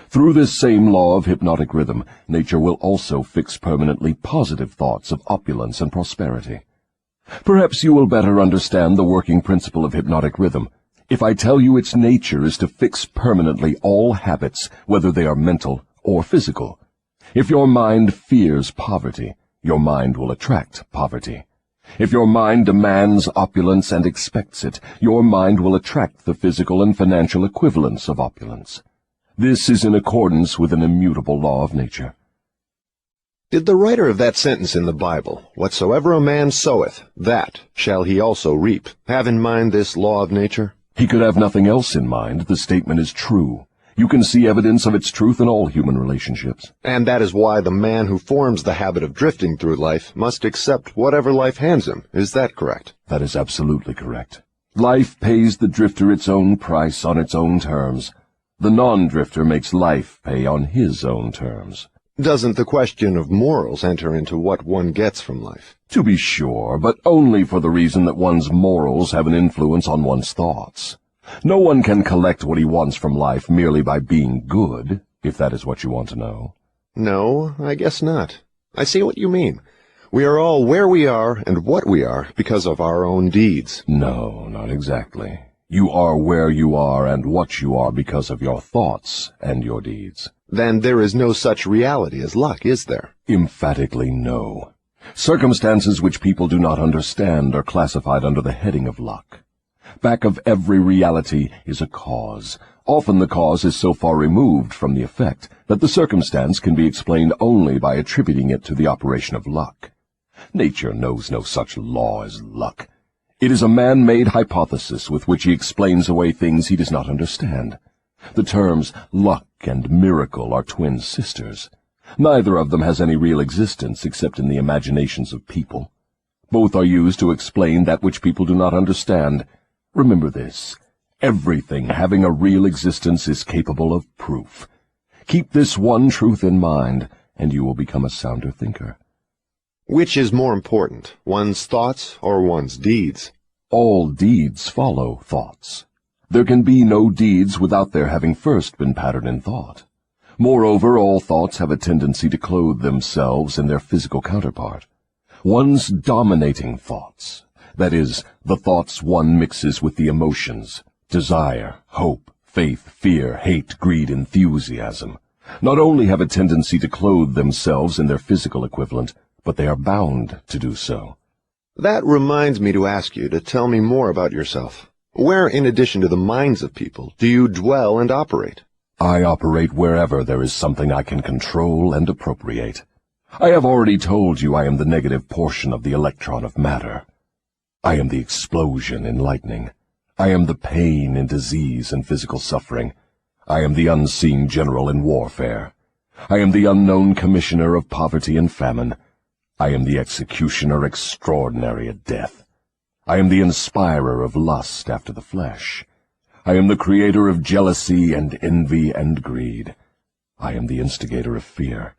Through this same law of hypnotic rhythm, nature will also fix permanently positive thoughts of opulence and prosperity. Perhaps you will better understand the working principle of hypnotic rhythm if I tell you its nature is to fix permanently all habits, whether they are mental or physical. If your mind fears poverty, your mind will attract poverty. If your mind demands opulence and expects it, your mind will attract the physical and financial equivalents of opulence. This is in accordance with an immutable law of nature. Did the writer of that sentence in the Bible, "Whatsoever a man soweth, that shall he also reap," have in mind this law of nature? He could have nothing else in mind. The statement is true. You can see evidence of its truth in all human relationships. And that is why the man who forms the habit of drifting through life must accept whatever life hands him. Is that correct? That is absolutely correct. Life pays the drifter its own price on its own terms. The non-drifter makes life pay on his own terms. Doesn't the question of morals enter into what one gets from life? To be sure, but only for the reason that one's morals have an influence on one's thoughts. No one can collect what he wants from life merely by being good, if that is what you want to know. No, I guess not. I see what you mean. We are all where we are and what we are because of our own deeds. No, not exactly. You are where you are and what you are because of your thoughts and your deeds. Then there is no such reality as luck, is there? Emphatically no. Circumstances which people do not understand are classified under the heading of luck. Back of every reality is a cause. Often the cause is so far removed from the effect that the circumstance can be explained only by attributing it to the operation of luck. Nature knows no such law as luck. It is a man-made hypothesis with which he explains away things he does not understand. The terms luck and miracle are twin sisters. Neither of them has any real existence except in the imaginations of people. Both are used to explain that which people do not understand. Remember this: everything having a real existence is capable of proof. Keep this one truth in mind, and you will become a sounder thinker. Which is more important, one's thoughts or one's deeds? All deeds follow thoughts. There can be no deeds without their having first been patterned in thought. Moreover, all thoughts have a tendency to clothe themselves in their physical counterpart. One's dominating thoughts, that is, the thoughts one mixes with the emotions, desire, hope, faith, fear, hate, greed, enthusiasm, not only have a tendency to clothe themselves in their physical equivalent, but they are bound to do so. That reminds me to ask you to tell me more about yourself. Where, in addition to the minds of people, do you dwell and operate? I operate wherever there is something I can control and appropriate. I have already told you I am the negative portion of the electron of matter. I am the explosion in lightning. I am the pain in disease and physical suffering. I am the unseen general in warfare. I am the unknown commissioner of poverty and famine. I am the executioner extraordinary at death. I am the inspirer of lust after the flesh. I am the creator of jealousy and envy and greed. I am the instigator of fear.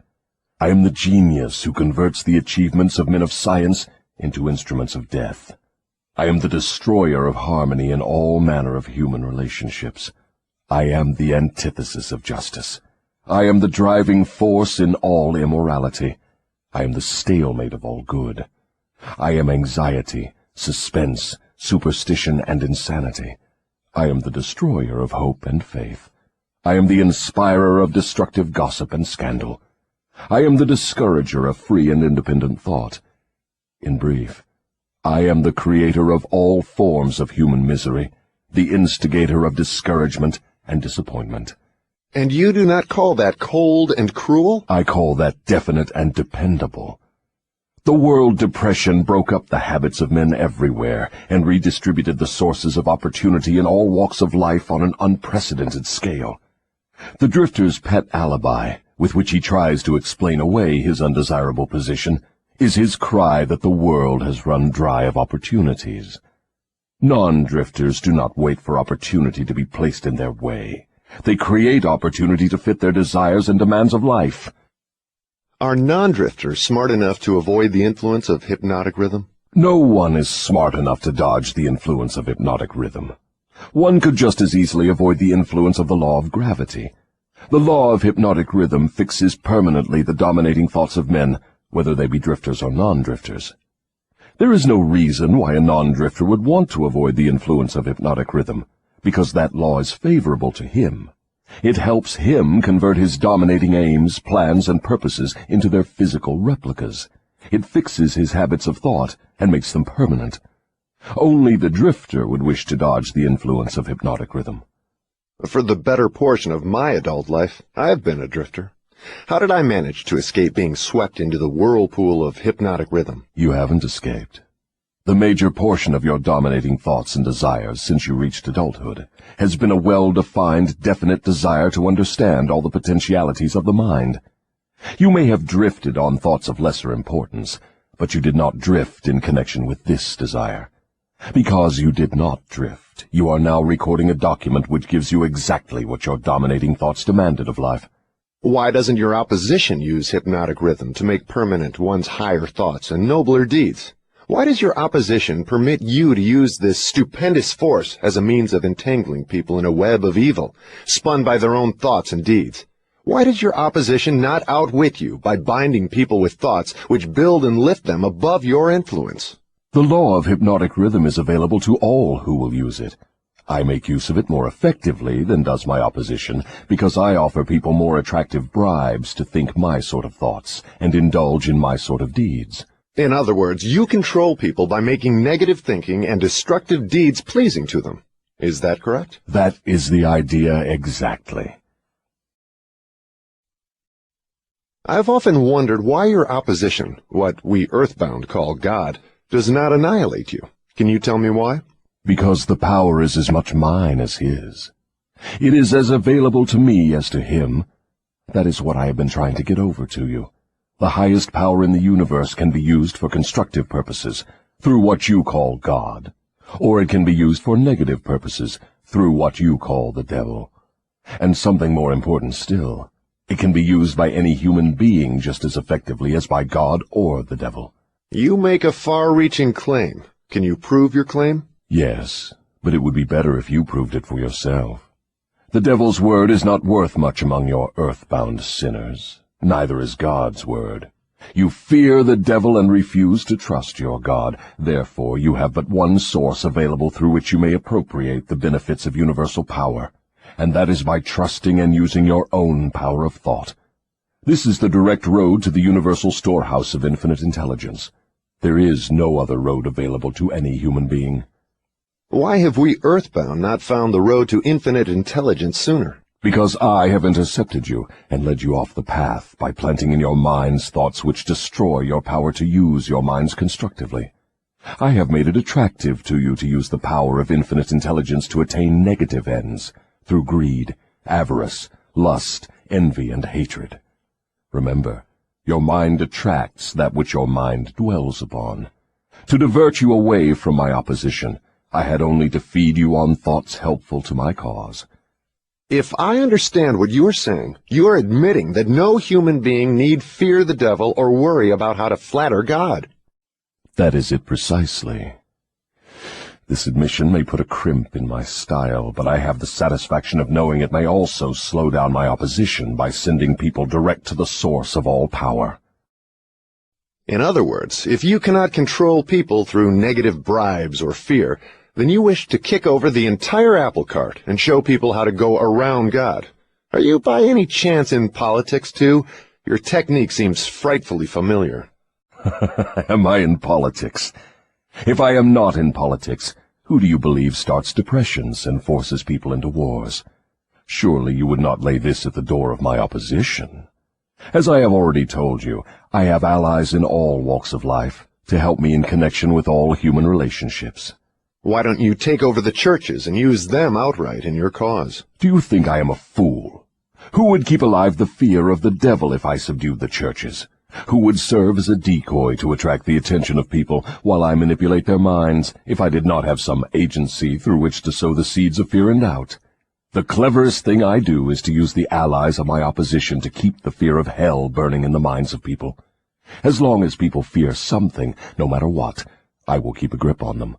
I am the genius who converts the achievements of men of science into instruments of death. I am the destroyer of harmony in all manner of human relationships. I am the antithesis of justice. I am the driving force in all immorality. I am the stalemate of all good. I am anxiety, suspense, superstition, and insanity. I am the destroyer of hope and faith. I am the inspirer of destructive gossip and scandal. I am the discourager of free and independent thought. In brief, I am the creator of all forms of human misery, the instigator of discouragement and disappointment. And you do not call that cold and cruel? I call that definite and dependable. The world depression broke up the habits of men everywhere and redistributed the sources of opportunity in all walks of life on an unprecedented scale. The drifter's pet alibi, with which he tries to explain away his undesirable position, is his cry that the world has run dry of opportunities. Non-drifters do not wait for opportunity to be placed in their way. They create opportunity to fit their desires and demands of life. Are non-drifters smart enough to avoid the influence of hypnotic rhythm? No one is smart enough to dodge the influence of hypnotic rhythm. One could just as easily avoid the influence of the law of gravity. The law of hypnotic rhythm fixes permanently the dominating thoughts of men, whether they be drifters or non-drifters. There is no reason why a non-drifter would want to avoid the influence of hypnotic rhythm, because that law is favorable to him. It helps him convert his dominating aims, plans, and purposes into their physical replicas. It fixes his habits of thought and makes them permanent. Only the drifter would wish to dodge the influence of hypnotic rhythm. For the better portion of my adult life, I've been a drifter. How did I manage to escape being swept into the whirlpool of hypnotic rhythm? You haven't escaped. The major portion of your dominating thoughts and desires since you reached adulthood has been a well-defined, definite desire to understand all the potentialities of the mind. You may have drifted on thoughts of lesser importance, but you did not drift in connection with this desire. Because you did not drift, you are now recording a document which gives you exactly what your dominating thoughts demanded of life. Why doesn't your opposition use hypnotic rhythm to make permanent one's higher thoughts and nobler deeds? Why does your opposition permit you to use this stupendous force as a means of entangling people in a web of evil, spun by their own thoughts and deeds? Why does your opposition not outwit you by binding people with thoughts which build and lift them above your influence? The law of hypnotic rhythm is available to all who will use it. I make use of it more effectively than does my opposition, because I offer people more attractive bribes to think my sort of thoughts and indulge in my sort of deeds. In other words, you control people by making negative thinking and destructive deeds pleasing to them. Is that correct? That is the idea exactly. I've often wondered why your opposition, what we earthbound call God, does not annihilate you. Can you tell me why? Because the power is as much mine as his. It is as available to me as to him. That is what I have been trying to get over to you. The highest power in the universe can be used for constructive purposes, through what you call God, or it can be used for negative purposes, through what you call the devil. And something more important still, it can be used by any human being just as effectively as by God or the devil. You make a far-reaching claim. Can you prove your claim? Yes, but it would be better if you proved it for yourself. The devil's word is not worth much among your earthbound sinners. Neither is God's word. You fear the devil and refuse to trust your God. Therefore, you have but one source available through which you may appropriate the benefits of universal power, and that is by trusting and using your own power of thought. This is the direct road to the universal storehouse of infinite intelligence. There is no other road available to any human being. Why have we earthbound not found the road to infinite intelligence sooner? Because I have intercepted you and led you off the path by planting in your minds thoughts which destroy your power to use your minds constructively. I have made it attractive to you to use the power of infinite intelligence to attain negative ends, through greed, avarice, lust, envy, and hatred. Remember, your mind attracts that which your mind dwells upon. To divert you away from my opposition, I had only to feed you on thoughts helpful to my cause. If I understand what you're saying, you're admitting that no human being need fear the devil or worry about how to flatter God. That is it precisely. This admission may put a crimp in my style, but I have the satisfaction of knowing it may also slow down my opposition by sending people direct to the source of all power. In other words, if you cannot control people through negative bribes or fear, then you wish to kick over the entire apple cart and show people how to go around God. Are you by any chance in politics, too? Your technique seems frightfully familiar. Am I in politics? If I am not in politics, who do you believe starts depressions and forces people into wars? Surely you would not lay this at the door of my opposition. As I have already told you, I have allies in all walks of life to help me in connection with all human relationships. Why don't you take over the churches and use them outright in your cause? Do you think I am a fool? Who would keep alive the fear of the devil if I subdued the churches? Who would serve as a decoy to attract the attention of people while I manipulate their minds if I did not have some agency through which to sow the seeds of fear and doubt? The cleverest thing I do is to use the allies of my opposition to keep the fear of hell burning in the minds of people. As long as people fear something, no matter what, I will keep a grip on them.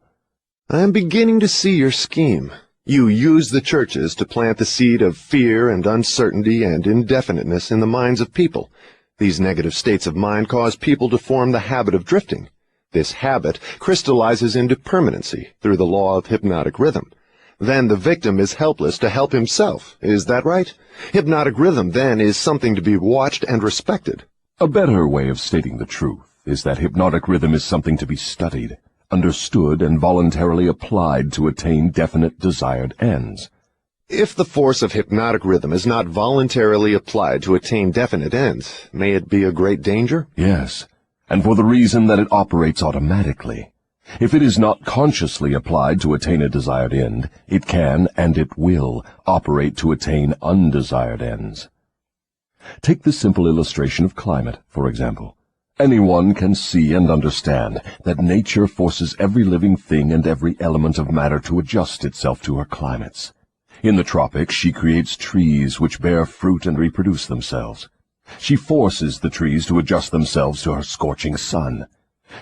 I am beginning to see your scheme. You use the churches to plant the seed of fear and uncertainty and indefiniteness in the minds of people. These negative states of mind cause people to form the habit of drifting. This habit crystallizes into permanency through the law of hypnotic rhythm. Then the victim is helpless to help himself. Is that right? Hypnotic rhythm, then, is something to be watched and respected. A better way of stating the truth is that hypnotic rhythm is something to be studied, understood, and voluntarily applied to attain definite desired ends. If the force of hypnotic rhythm is not voluntarily applied to attain definite ends, may it be a great danger? Yes, and for the reason that it operates automatically. If it is not consciously applied to attain a desired end, it can, and it will, operate to attain undesired ends. Take the simple illustration of climate, for example. Anyone can see and understand that nature forces every living thing and every element of matter to adjust itself to her climates. In the tropics, she creates trees which bear fruit and reproduce themselves. She forces the trees to adjust themselves to her scorching sun.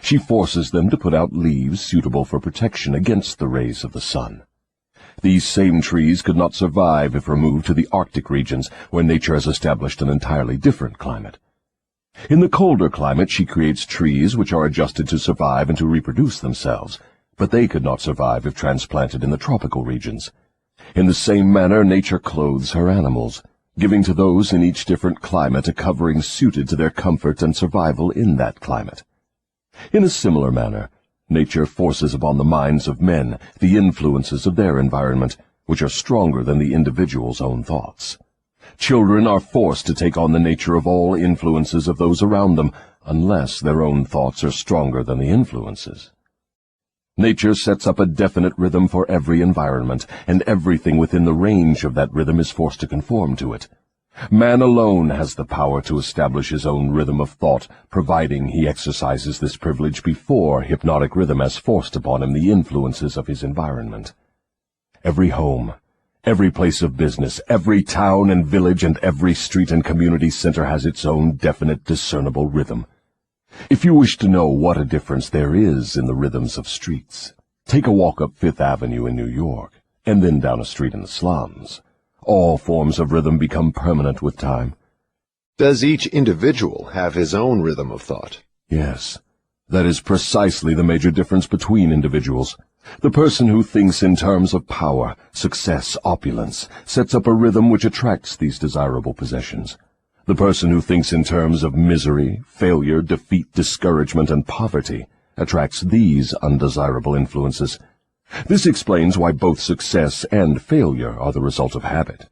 She forces them to put out leaves suitable for protection against the rays of the sun. These same trees could not survive if removed to the Arctic regions, where nature has established an entirely different climate. In the colder climate, she creates trees which are adjusted to survive and to reproduce themselves, but they could not survive if transplanted in the tropical regions. In the same manner, nature clothes her animals, giving to those in each different climate a covering suited to their comfort and survival in that climate. In a similar manner, nature forces upon the minds of men the influences of their environment, which are stronger than the individual's own thoughts. Children are forced to take on the nature of all influences of those around them, unless their own thoughts are stronger than the influences. Nature sets up a definite rhythm for every environment, and everything within the range of that rhythm is forced to conform to it. Man alone has the power to establish his own rhythm of thought, providing he exercises this privilege before hypnotic rhythm has forced upon him the influences of his environment. Every home, every place of business, every town and village, and every street and community center has its own definite, discernible rhythm. If you wish to know what a difference there is in the rhythms of streets, take a walk up Fifth Avenue in New York, and then down a street in the slums. All forms of rhythm become permanent with time. Does each individual have his own rhythm of thought? Yes, that is precisely the major difference between individuals. The person who thinks in terms of power, success, opulence, sets up a rhythm which attracts these desirable possessions. The person who thinks in terms of misery, failure, defeat, discouragement, and poverty attracts these undesirable influences. This explains why both success and failure are the result of habit.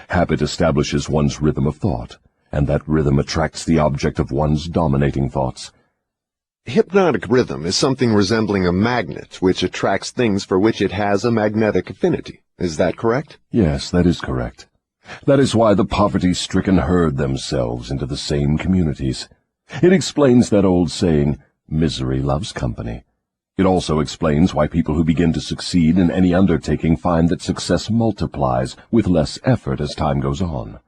Habit establishes one's rhythm of thought, and that rhythm attracts the object of one's dominating thoughts. Hypnotic rhythm is something resembling a magnet which attracts things for which it has a magnetic affinity. Is that correct? Yes, that is correct. That is why the poverty-stricken herd themselves into the same communities. It explains that old saying, misery loves company. It also explains why people who begin to succeed in any undertaking find that success multiplies with less effort as time goes on.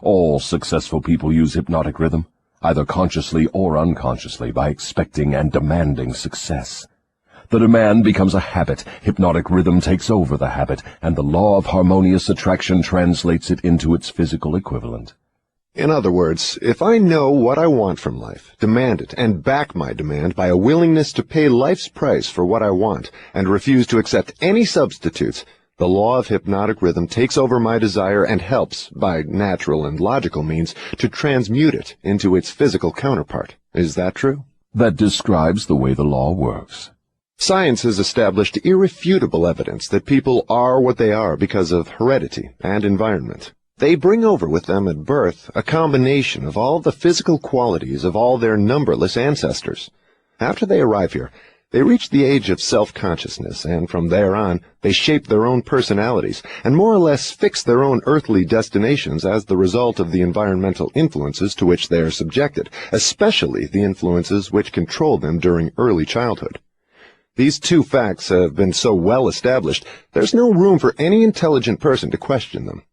All successful people use hypnotic rhythm, either consciously or unconsciously, by expecting and demanding success. The demand becomes a habit, hypnotic rhythm takes over the habit, and the law of harmonious attraction translates it into its physical equivalent. In other words, if I know what I want from life, demand it, and back my demand by a willingness to pay life's price for what I want, and refuse to accept any substitutes, the law of hypnotic rhythm takes over my desire and helps, by natural and logical means, to transmute it into its physical counterpart. Is that true? That describes the way the law works. Science has established irrefutable evidence that people are what they are because of heredity and environment. They bring over with them at birth a combination of all the physical qualities of all their numberless ancestors. After they arrive here, they reach the age of self-consciousness, and from there on, they shape their own personalities and more or less fix their own earthly destinations as the result of the environmental influences to which they are subjected, especially the influences which control them during early childhood. These two facts have been so well established, there's no room for any intelligent person to question them.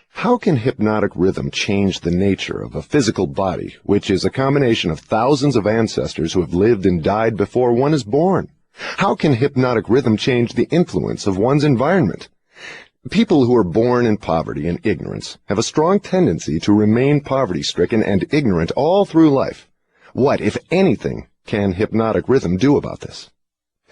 How can hypnotic rhythm change the nature of a physical body, which is a combination of thousands of ancestors who have lived and died before one is born? How can hypnotic rhythm change the influence of one's environment? People who are born in poverty and ignorance have a strong tendency to remain poverty-stricken and ignorant all through life. What, if anything, can hypnotic rhythm do about this?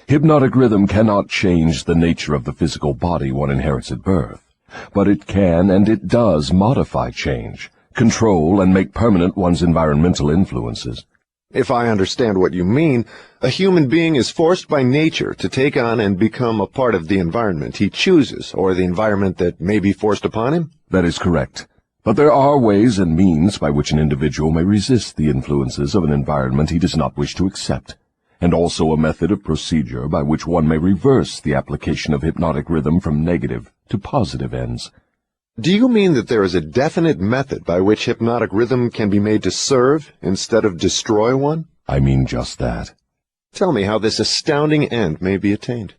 Hypnotic rhythm cannot change the nature of the physical body one inherits at birth, but it can and it does modify change, control and make permanent one's environmental influences. If I understand what you mean, a human being is forced by nature to take on and become a part of the environment he chooses, or the environment that may be forced upon him? That is correct. But there are ways and means by which an individual may resist the influences of an environment he does not wish to accept, and also a method of procedure by which one may reverse the application of hypnotic rhythm from negative to positive ends. Do you mean that there is a definite method by which hypnotic rhythm can be made to serve instead of destroy one? I mean just that. Tell me how this astounding end may be attained.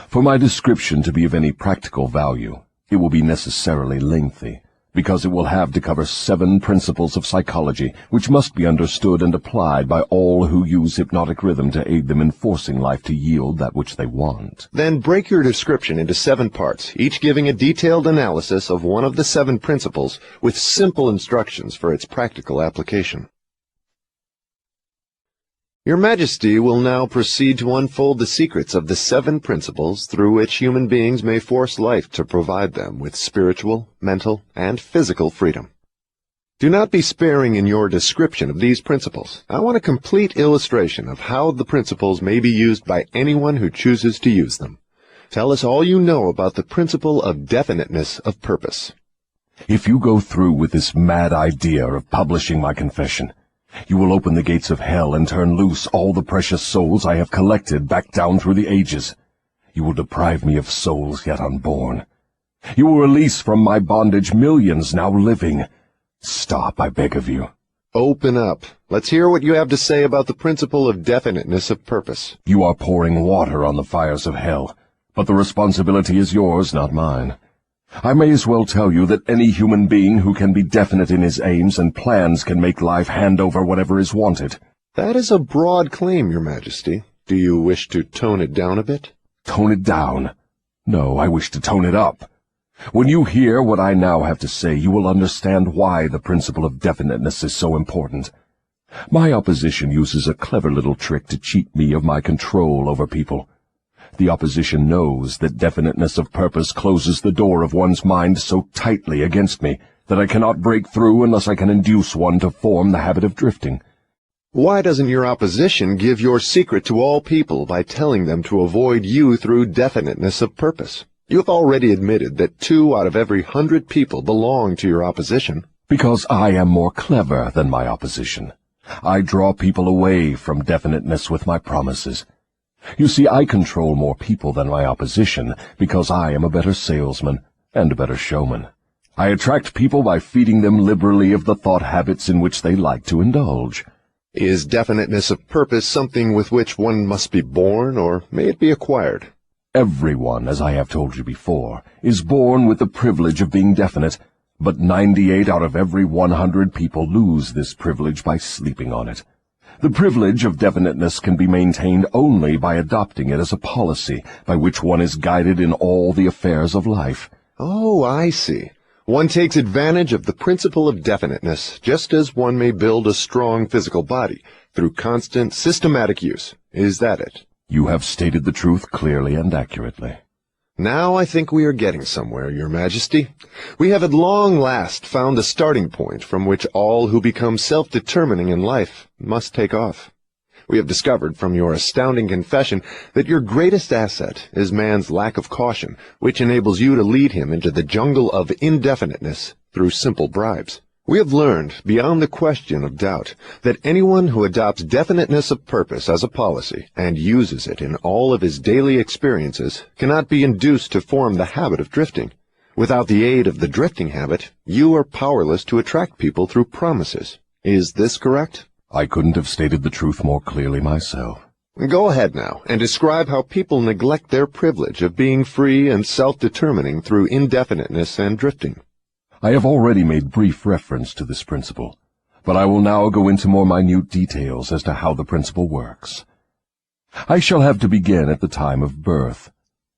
For my description to be of any practical value, it will be necessarily lengthy, because it will have to cover 7 principles of psychology which must be understood and applied by all who use hypnotic rhythm to aid them in forcing life to yield that which they want. Then break your description into 7 parts, each giving a detailed analysis of one of the 7 principles with simple instructions for its practical application. Your Majesty will now proceed to unfold the secrets of the 7 principles through which human beings may force life to provide them with spiritual, mental, and physical freedom. Do not be sparing in your description of these principles. I want a complete illustration of how the principles may be used by anyone who chooses to use them. Tell us all you know about the principle of definiteness of purpose. If you go through with this mad idea of publishing my confession, you will open the gates of hell and turn loose all the precious souls I have collected back down through the ages. You will deprive me of souls yet unborn. You will release from my bondage millions now living. Stop, I beg of you. Open up. Let's hear what you have to say about the principle of definiteness of purpose. You are pouring water on the fires of hell, but the responsibility is yours, not mine. I may as well tell you that any human being who can be definite in his aims and plans can make life hand over whatever is wanted. That is a broad claim, Your Majesty. Do you wish to tone it down a bit? Tone it down? No, I wish to tone it up. When you hear what I now have to say, you will understand why the principle of definiteness is so important. My opposition uses a clever little trick to cheat me of my control over people. The opposition knows that definiteness of purpose closes the door of one's mind so tightly against me that I cannot break through unless I can induce one to form the habit of drifting. Why doesn't your opposition give your secret to all people by telling them to avoid you through definiteness of purpose? You have already admitted that 2 out of every 100 people belong to your opposition. Because I am more clever than my opposition. I draw people away from definiteness with my promises. You see, I control more people than my opposition because I am a better salesman and a better showman. I attract people by feeding them liberally of the thought habits in which they like to indulge. Is definiteness of purpose something with which one must be born, or may it be acquired? Everyone, as I have told you before, is born with the privilege of being definite, but 98 out of every 100 people lose this privilege by sleeping on it. The privilege of definiteness can be maintained only by adopting it as a policy by which one is guided in all the affairs of life. Oh, I see. One takes advantage of the principle of definiteness, just as one may build a strong physical body, through constant, systematic use. Is that it? You have stated the truth clearly and accurately. Now I think we are getting somewhere, Your Majesty. We have at long last found the starting point from which all who become self-determining in life must take off. We have discovered from your astounding confession that your greatest asset is man's lack of caution, which enables you to lead him into the jungle of indefiniteness through simple bribes. We have learned, beyond the question of doubt, that anyone who adopts definiteness of purpose as a policy and uses it in all of his daily experiences cannot be induced to form the habit of drifting. Without the aid of the drifting habit, you are powerless to attract people through promises. Is this correct? I couldn't have stated the truth more clearly myself. Go ahead now and describe how people neglect their privilege of being free and self-determining through indefiniteness and drifting. I have already made brief reference to this principle, but I will now go into more minute details as to how the principle works. I shall have to begin at the time of birth.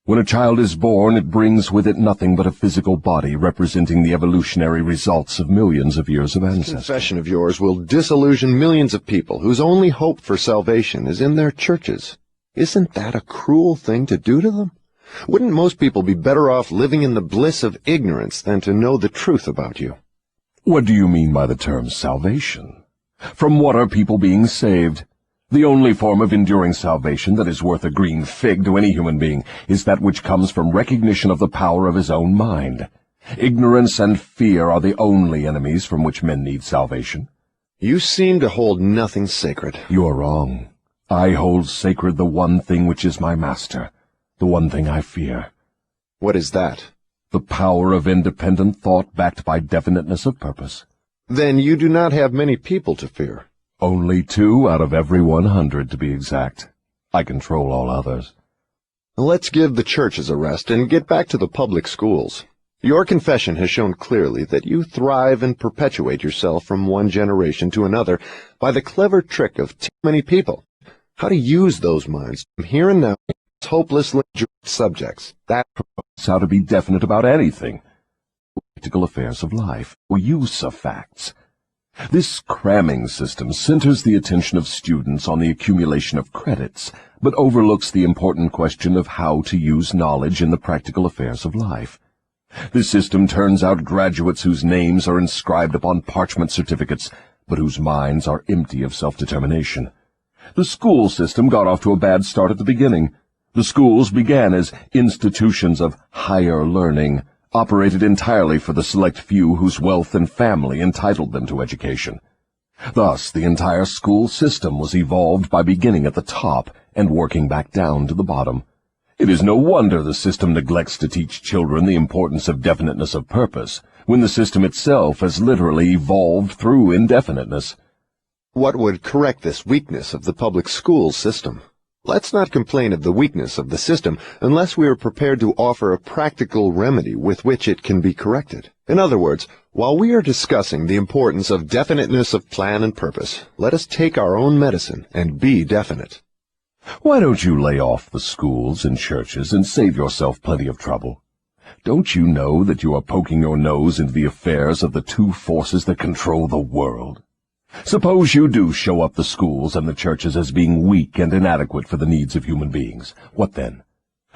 When a child is born, it brings with it nothing but a physical body representing the evolutionary results of millions of years of ancestry. This confession of yours will disillusion millions of people whose only hope for salvation is in their churches. Isn't that a cruel thing to do to them? Wouldn't most people be better off living in the bliss of ignorance than to know the truth about you? What do you mean by the term salvation? From what are people being saved? The only form of enduring salvation that is worth a green fig to any human being is that which comes from recognition of the power of his own mind. Ignorance and fear are the only enemies from which men need salvation. You seem to hold nothing sacred. You are wrong. I hold sacred the one thing which is my master, the one thing I fear. What is that? The power of independent thought backed by definiteness of purpose. Then you do not have many people to fear. Only 2 out of every 100, to be exact. I control all others. Let's give the churches a rest and get back to the public schools. Your confession has shown clearly that you thrive and perpetuate yourself from one generation to another by the clever trick of too many people. How to use those minds from here and now as hopelessly subjects. That proves how to be definite about anything. Practical affairs of life, or use of facts. This cramming system centers the attention of students on the accumulation of credits, but overlooks the important question of how to use knowledge in the practical affairs of life. This system turns out graduates whose names are inscribed upon parchment certificates, but whose minds are empty of self-determination. The school system got off to a bad start at the beginning. The schools began as institutions of higher learning, operated entirely for the select few whose wealth and family entitled them to education. Thus, the entire school system was evolved by beginning at the top and working back down to the bottom. It is no wonder the system neglects to teach children the importance of definiteness of purpose, when the system itself has literally evolved through indefiniteness. What would correct this weakness of the public school system? Let's not complain of the weakness of the system unless we are prepared to offer a practical remedy with which it can be corrected. In other words, while we are discussing the importance of definiteness of plan and purpose, let us take our own medicine and be definite. Why don't you lay off the schools and churches and save yourself plenty of trouble? Don't you know that you are poking your nose into the affairs of the 2 forces that control the world? Suppose you do show up the schools and the churches as being weak and inadequate for the needs of human beings. What then?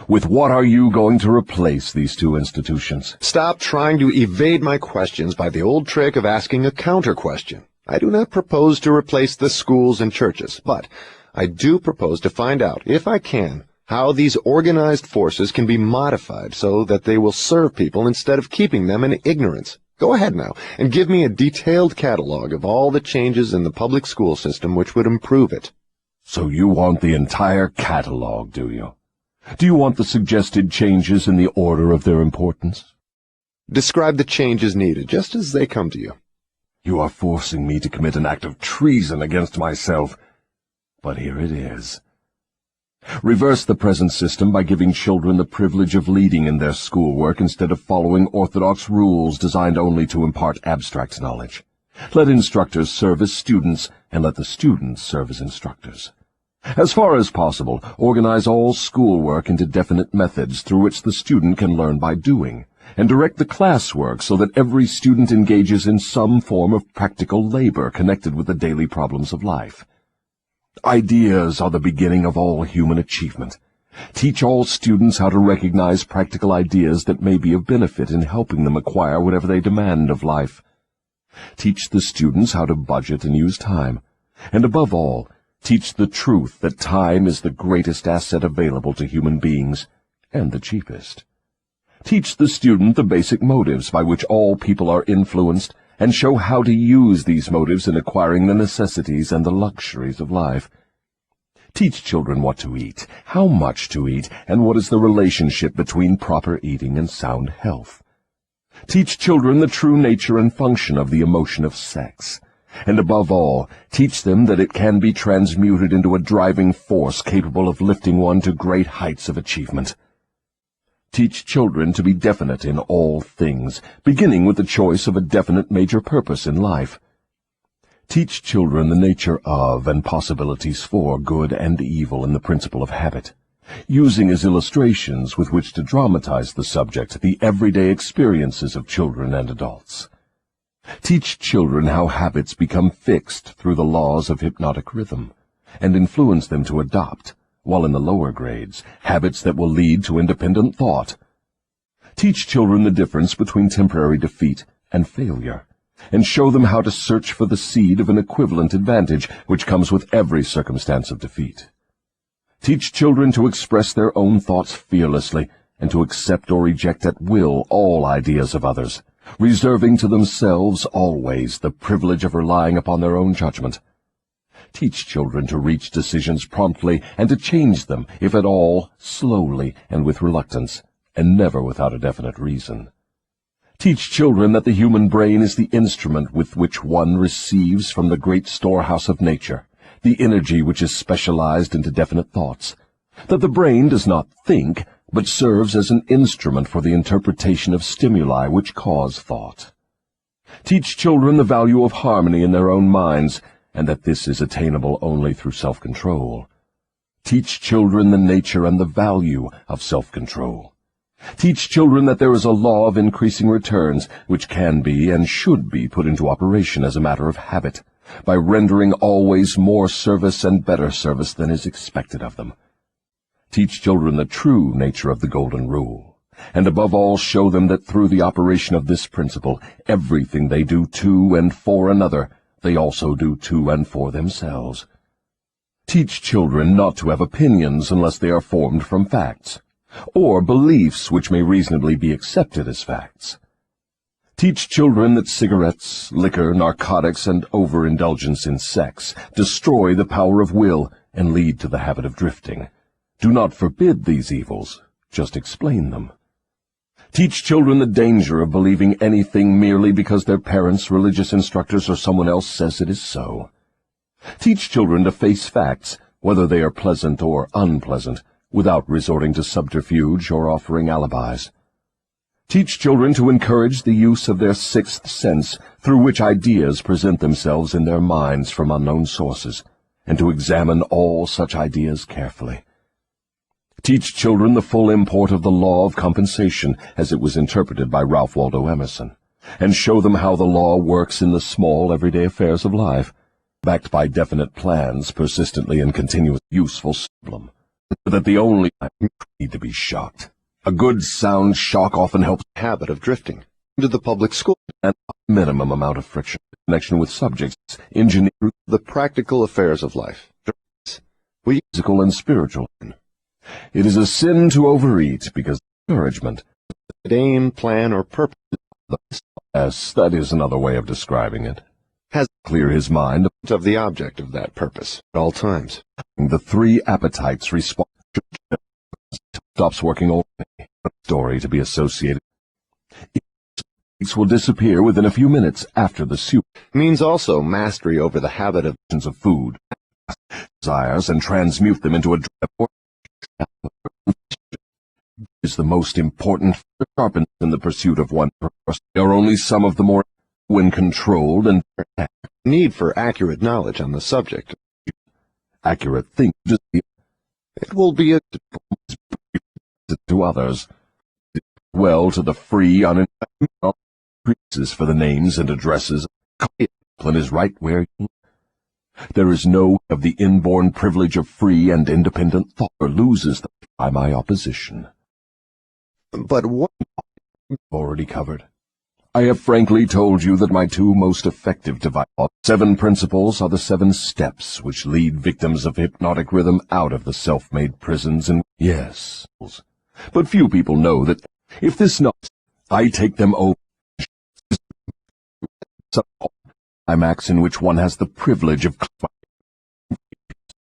With what are you going to replace these 2 institutions? Stop trying to evade my questions by the old trick of asking a counter-question. I do not propose to replace the schools and churches, but I do propose to find out, if I can, how these organized forces can be modified so that they will serve people instead of keeping them in ignorance. Go ahead now and give me a detailed catalog of all the changes in the public school system which would improve it. So you want the entire catalog, do you? Do you want the suggested changes in the order of their importance? Describe the changes needed, just as they come to you. You are forcing me to commit an act of treason against myself. But here it is. Reverse the present system by giving children the privilege of leading in their schoolwork instead of following orthodox rules designed only to impart abstract knowledge. Let instructors serve as students, and let the students serve as instructors. As far as possible, organize all schoolwork into definite methods through which the student can learn by doing, and direct the classwork so that every student engages in some form of practical labor connected with the daily problems of life. Ideas are the beginning of all human achievement. Teach all students how to recognize practical ideas that may be of benefit in helping them acquire whatever they demand of life. Teach the students how to budget and use time. And above all, teach the truth that time is the greatest asset available to human beings, and the cheapest. Teach the student the basic motives by which all people are influenced, and show how to use these motives in acquiring the necessities and the luxuries of life. Teach children what to eat, how much to eat, and what is the relationship between proper eating and sound health. Teach children the true nature and function of the emotion of sex. And above all, teach them that it can be transmuted into a driving force capable of lifting one to great heights of achievement. Teach children to be definite in all things, beginning with the choice of a definite major purpose in life. Teach children the nature of and possibilities for good and evil in the principle of habit, using as illustrations with which to dramatize the subject the everyday experiences of children and adults. Teach children how habits become fixed through the laws of hypnotic rhythm, and influence them to adopt, while in the lower grades, habits that will lead to independent thought. Teach children the difference between temporary defeat and failure, and show them how to search for the seed of an equivalent advantage which comes with every circumstance of defeat. Teach children to express their own thoughts fearlessly and to accept or reject at will all ideas of others, reserving to themselves always the privilege of relying upon their own judgment. Teach children to reach decisions promptly and to change them, if at all, slowly and with reluctance, and never without a definite reason. Teach children that the human brain is the instrument with which one receives from the great storehouse of nature the energy which is specialized into definite thoughts, that the brain does not think, but serves as an instrument for the interpretation of stimuli which cause thought. Teach children the value of harmony in their own minds, and that this is attainable only through self-control. Teach children the nature and the value of self-control. Teach children that there is a law of increasing returns which can be and should be put into operation as a matter of habit, by rendering always more service and better service than is expected of them. Teach children the true nature of the Golden Rule, and above all show them that through the operation of this principle, everything they do to and for another, they also do to and for themselves. Teach children not to have opinions unless they are formed from facts, or beliefs which may reasonably be accepted as facts. Teach children that cigarettes, liquor, narcotics, and overindulgence in sex destroy the power of will and lead to the habit of drifting. Do not forbid these evils, just explain them. Teach children the danger of believing anything merely because their parents, religious instructors, or someone else says it is so. Teach children to face facts, whether they are pleasant or unpleasant, without resorting to subterfuge or offering alibis. Teach children to encourage the use of their sixth sense, through which ideas present themselves in their minds from unknown sources, and to examine all such ideas carefully. Teach children the full import of the law of compensation as it was interpreted by Ralph Waldo Emerson, and show them how the law works in the small everyday affairs of life, backed by definite plans, persistently and continuously useful problem, that the only need to be shocked. A good sound shock often helps The habit of drifting into the public school and a minimum amount of friction in connection with subjects engineered the practical affairs of life. physical and spiritual. It is a sin to overeat because encouragement, Aim, plan, or purpose as that is another way of describing it, has clear his mind of the object of that purpose at all times. of the three appetites respond stops working all day. A story to be associated will disappear within a few minutes after the soup Means also mastery over the habit of food desires and transmute them into a is the most important sharpens in the pursuit of one purpose. They are only some of the more when controlled and need for accurate knowledge on the subject. accurate things It will be a to others, well to the free unintentional increases for the names and addresses. Discipline is right where there is no of the inborn privilege of free and independent thought, or loses them by my opposition. but what Already covered. I have frankly told you that my two most effective devices, 7 principles, are the 7 steps which lead victims of hypnotic rhythm out of the self-made prisons and yes. But few people know that if this not, I take them over climax in which one has the privilege of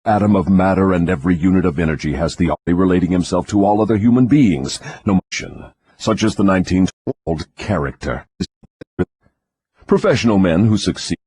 atom of matter and every unit of energy has the relating himself to all other human beings, no motion, such as the 19th called character. Professional men who succeed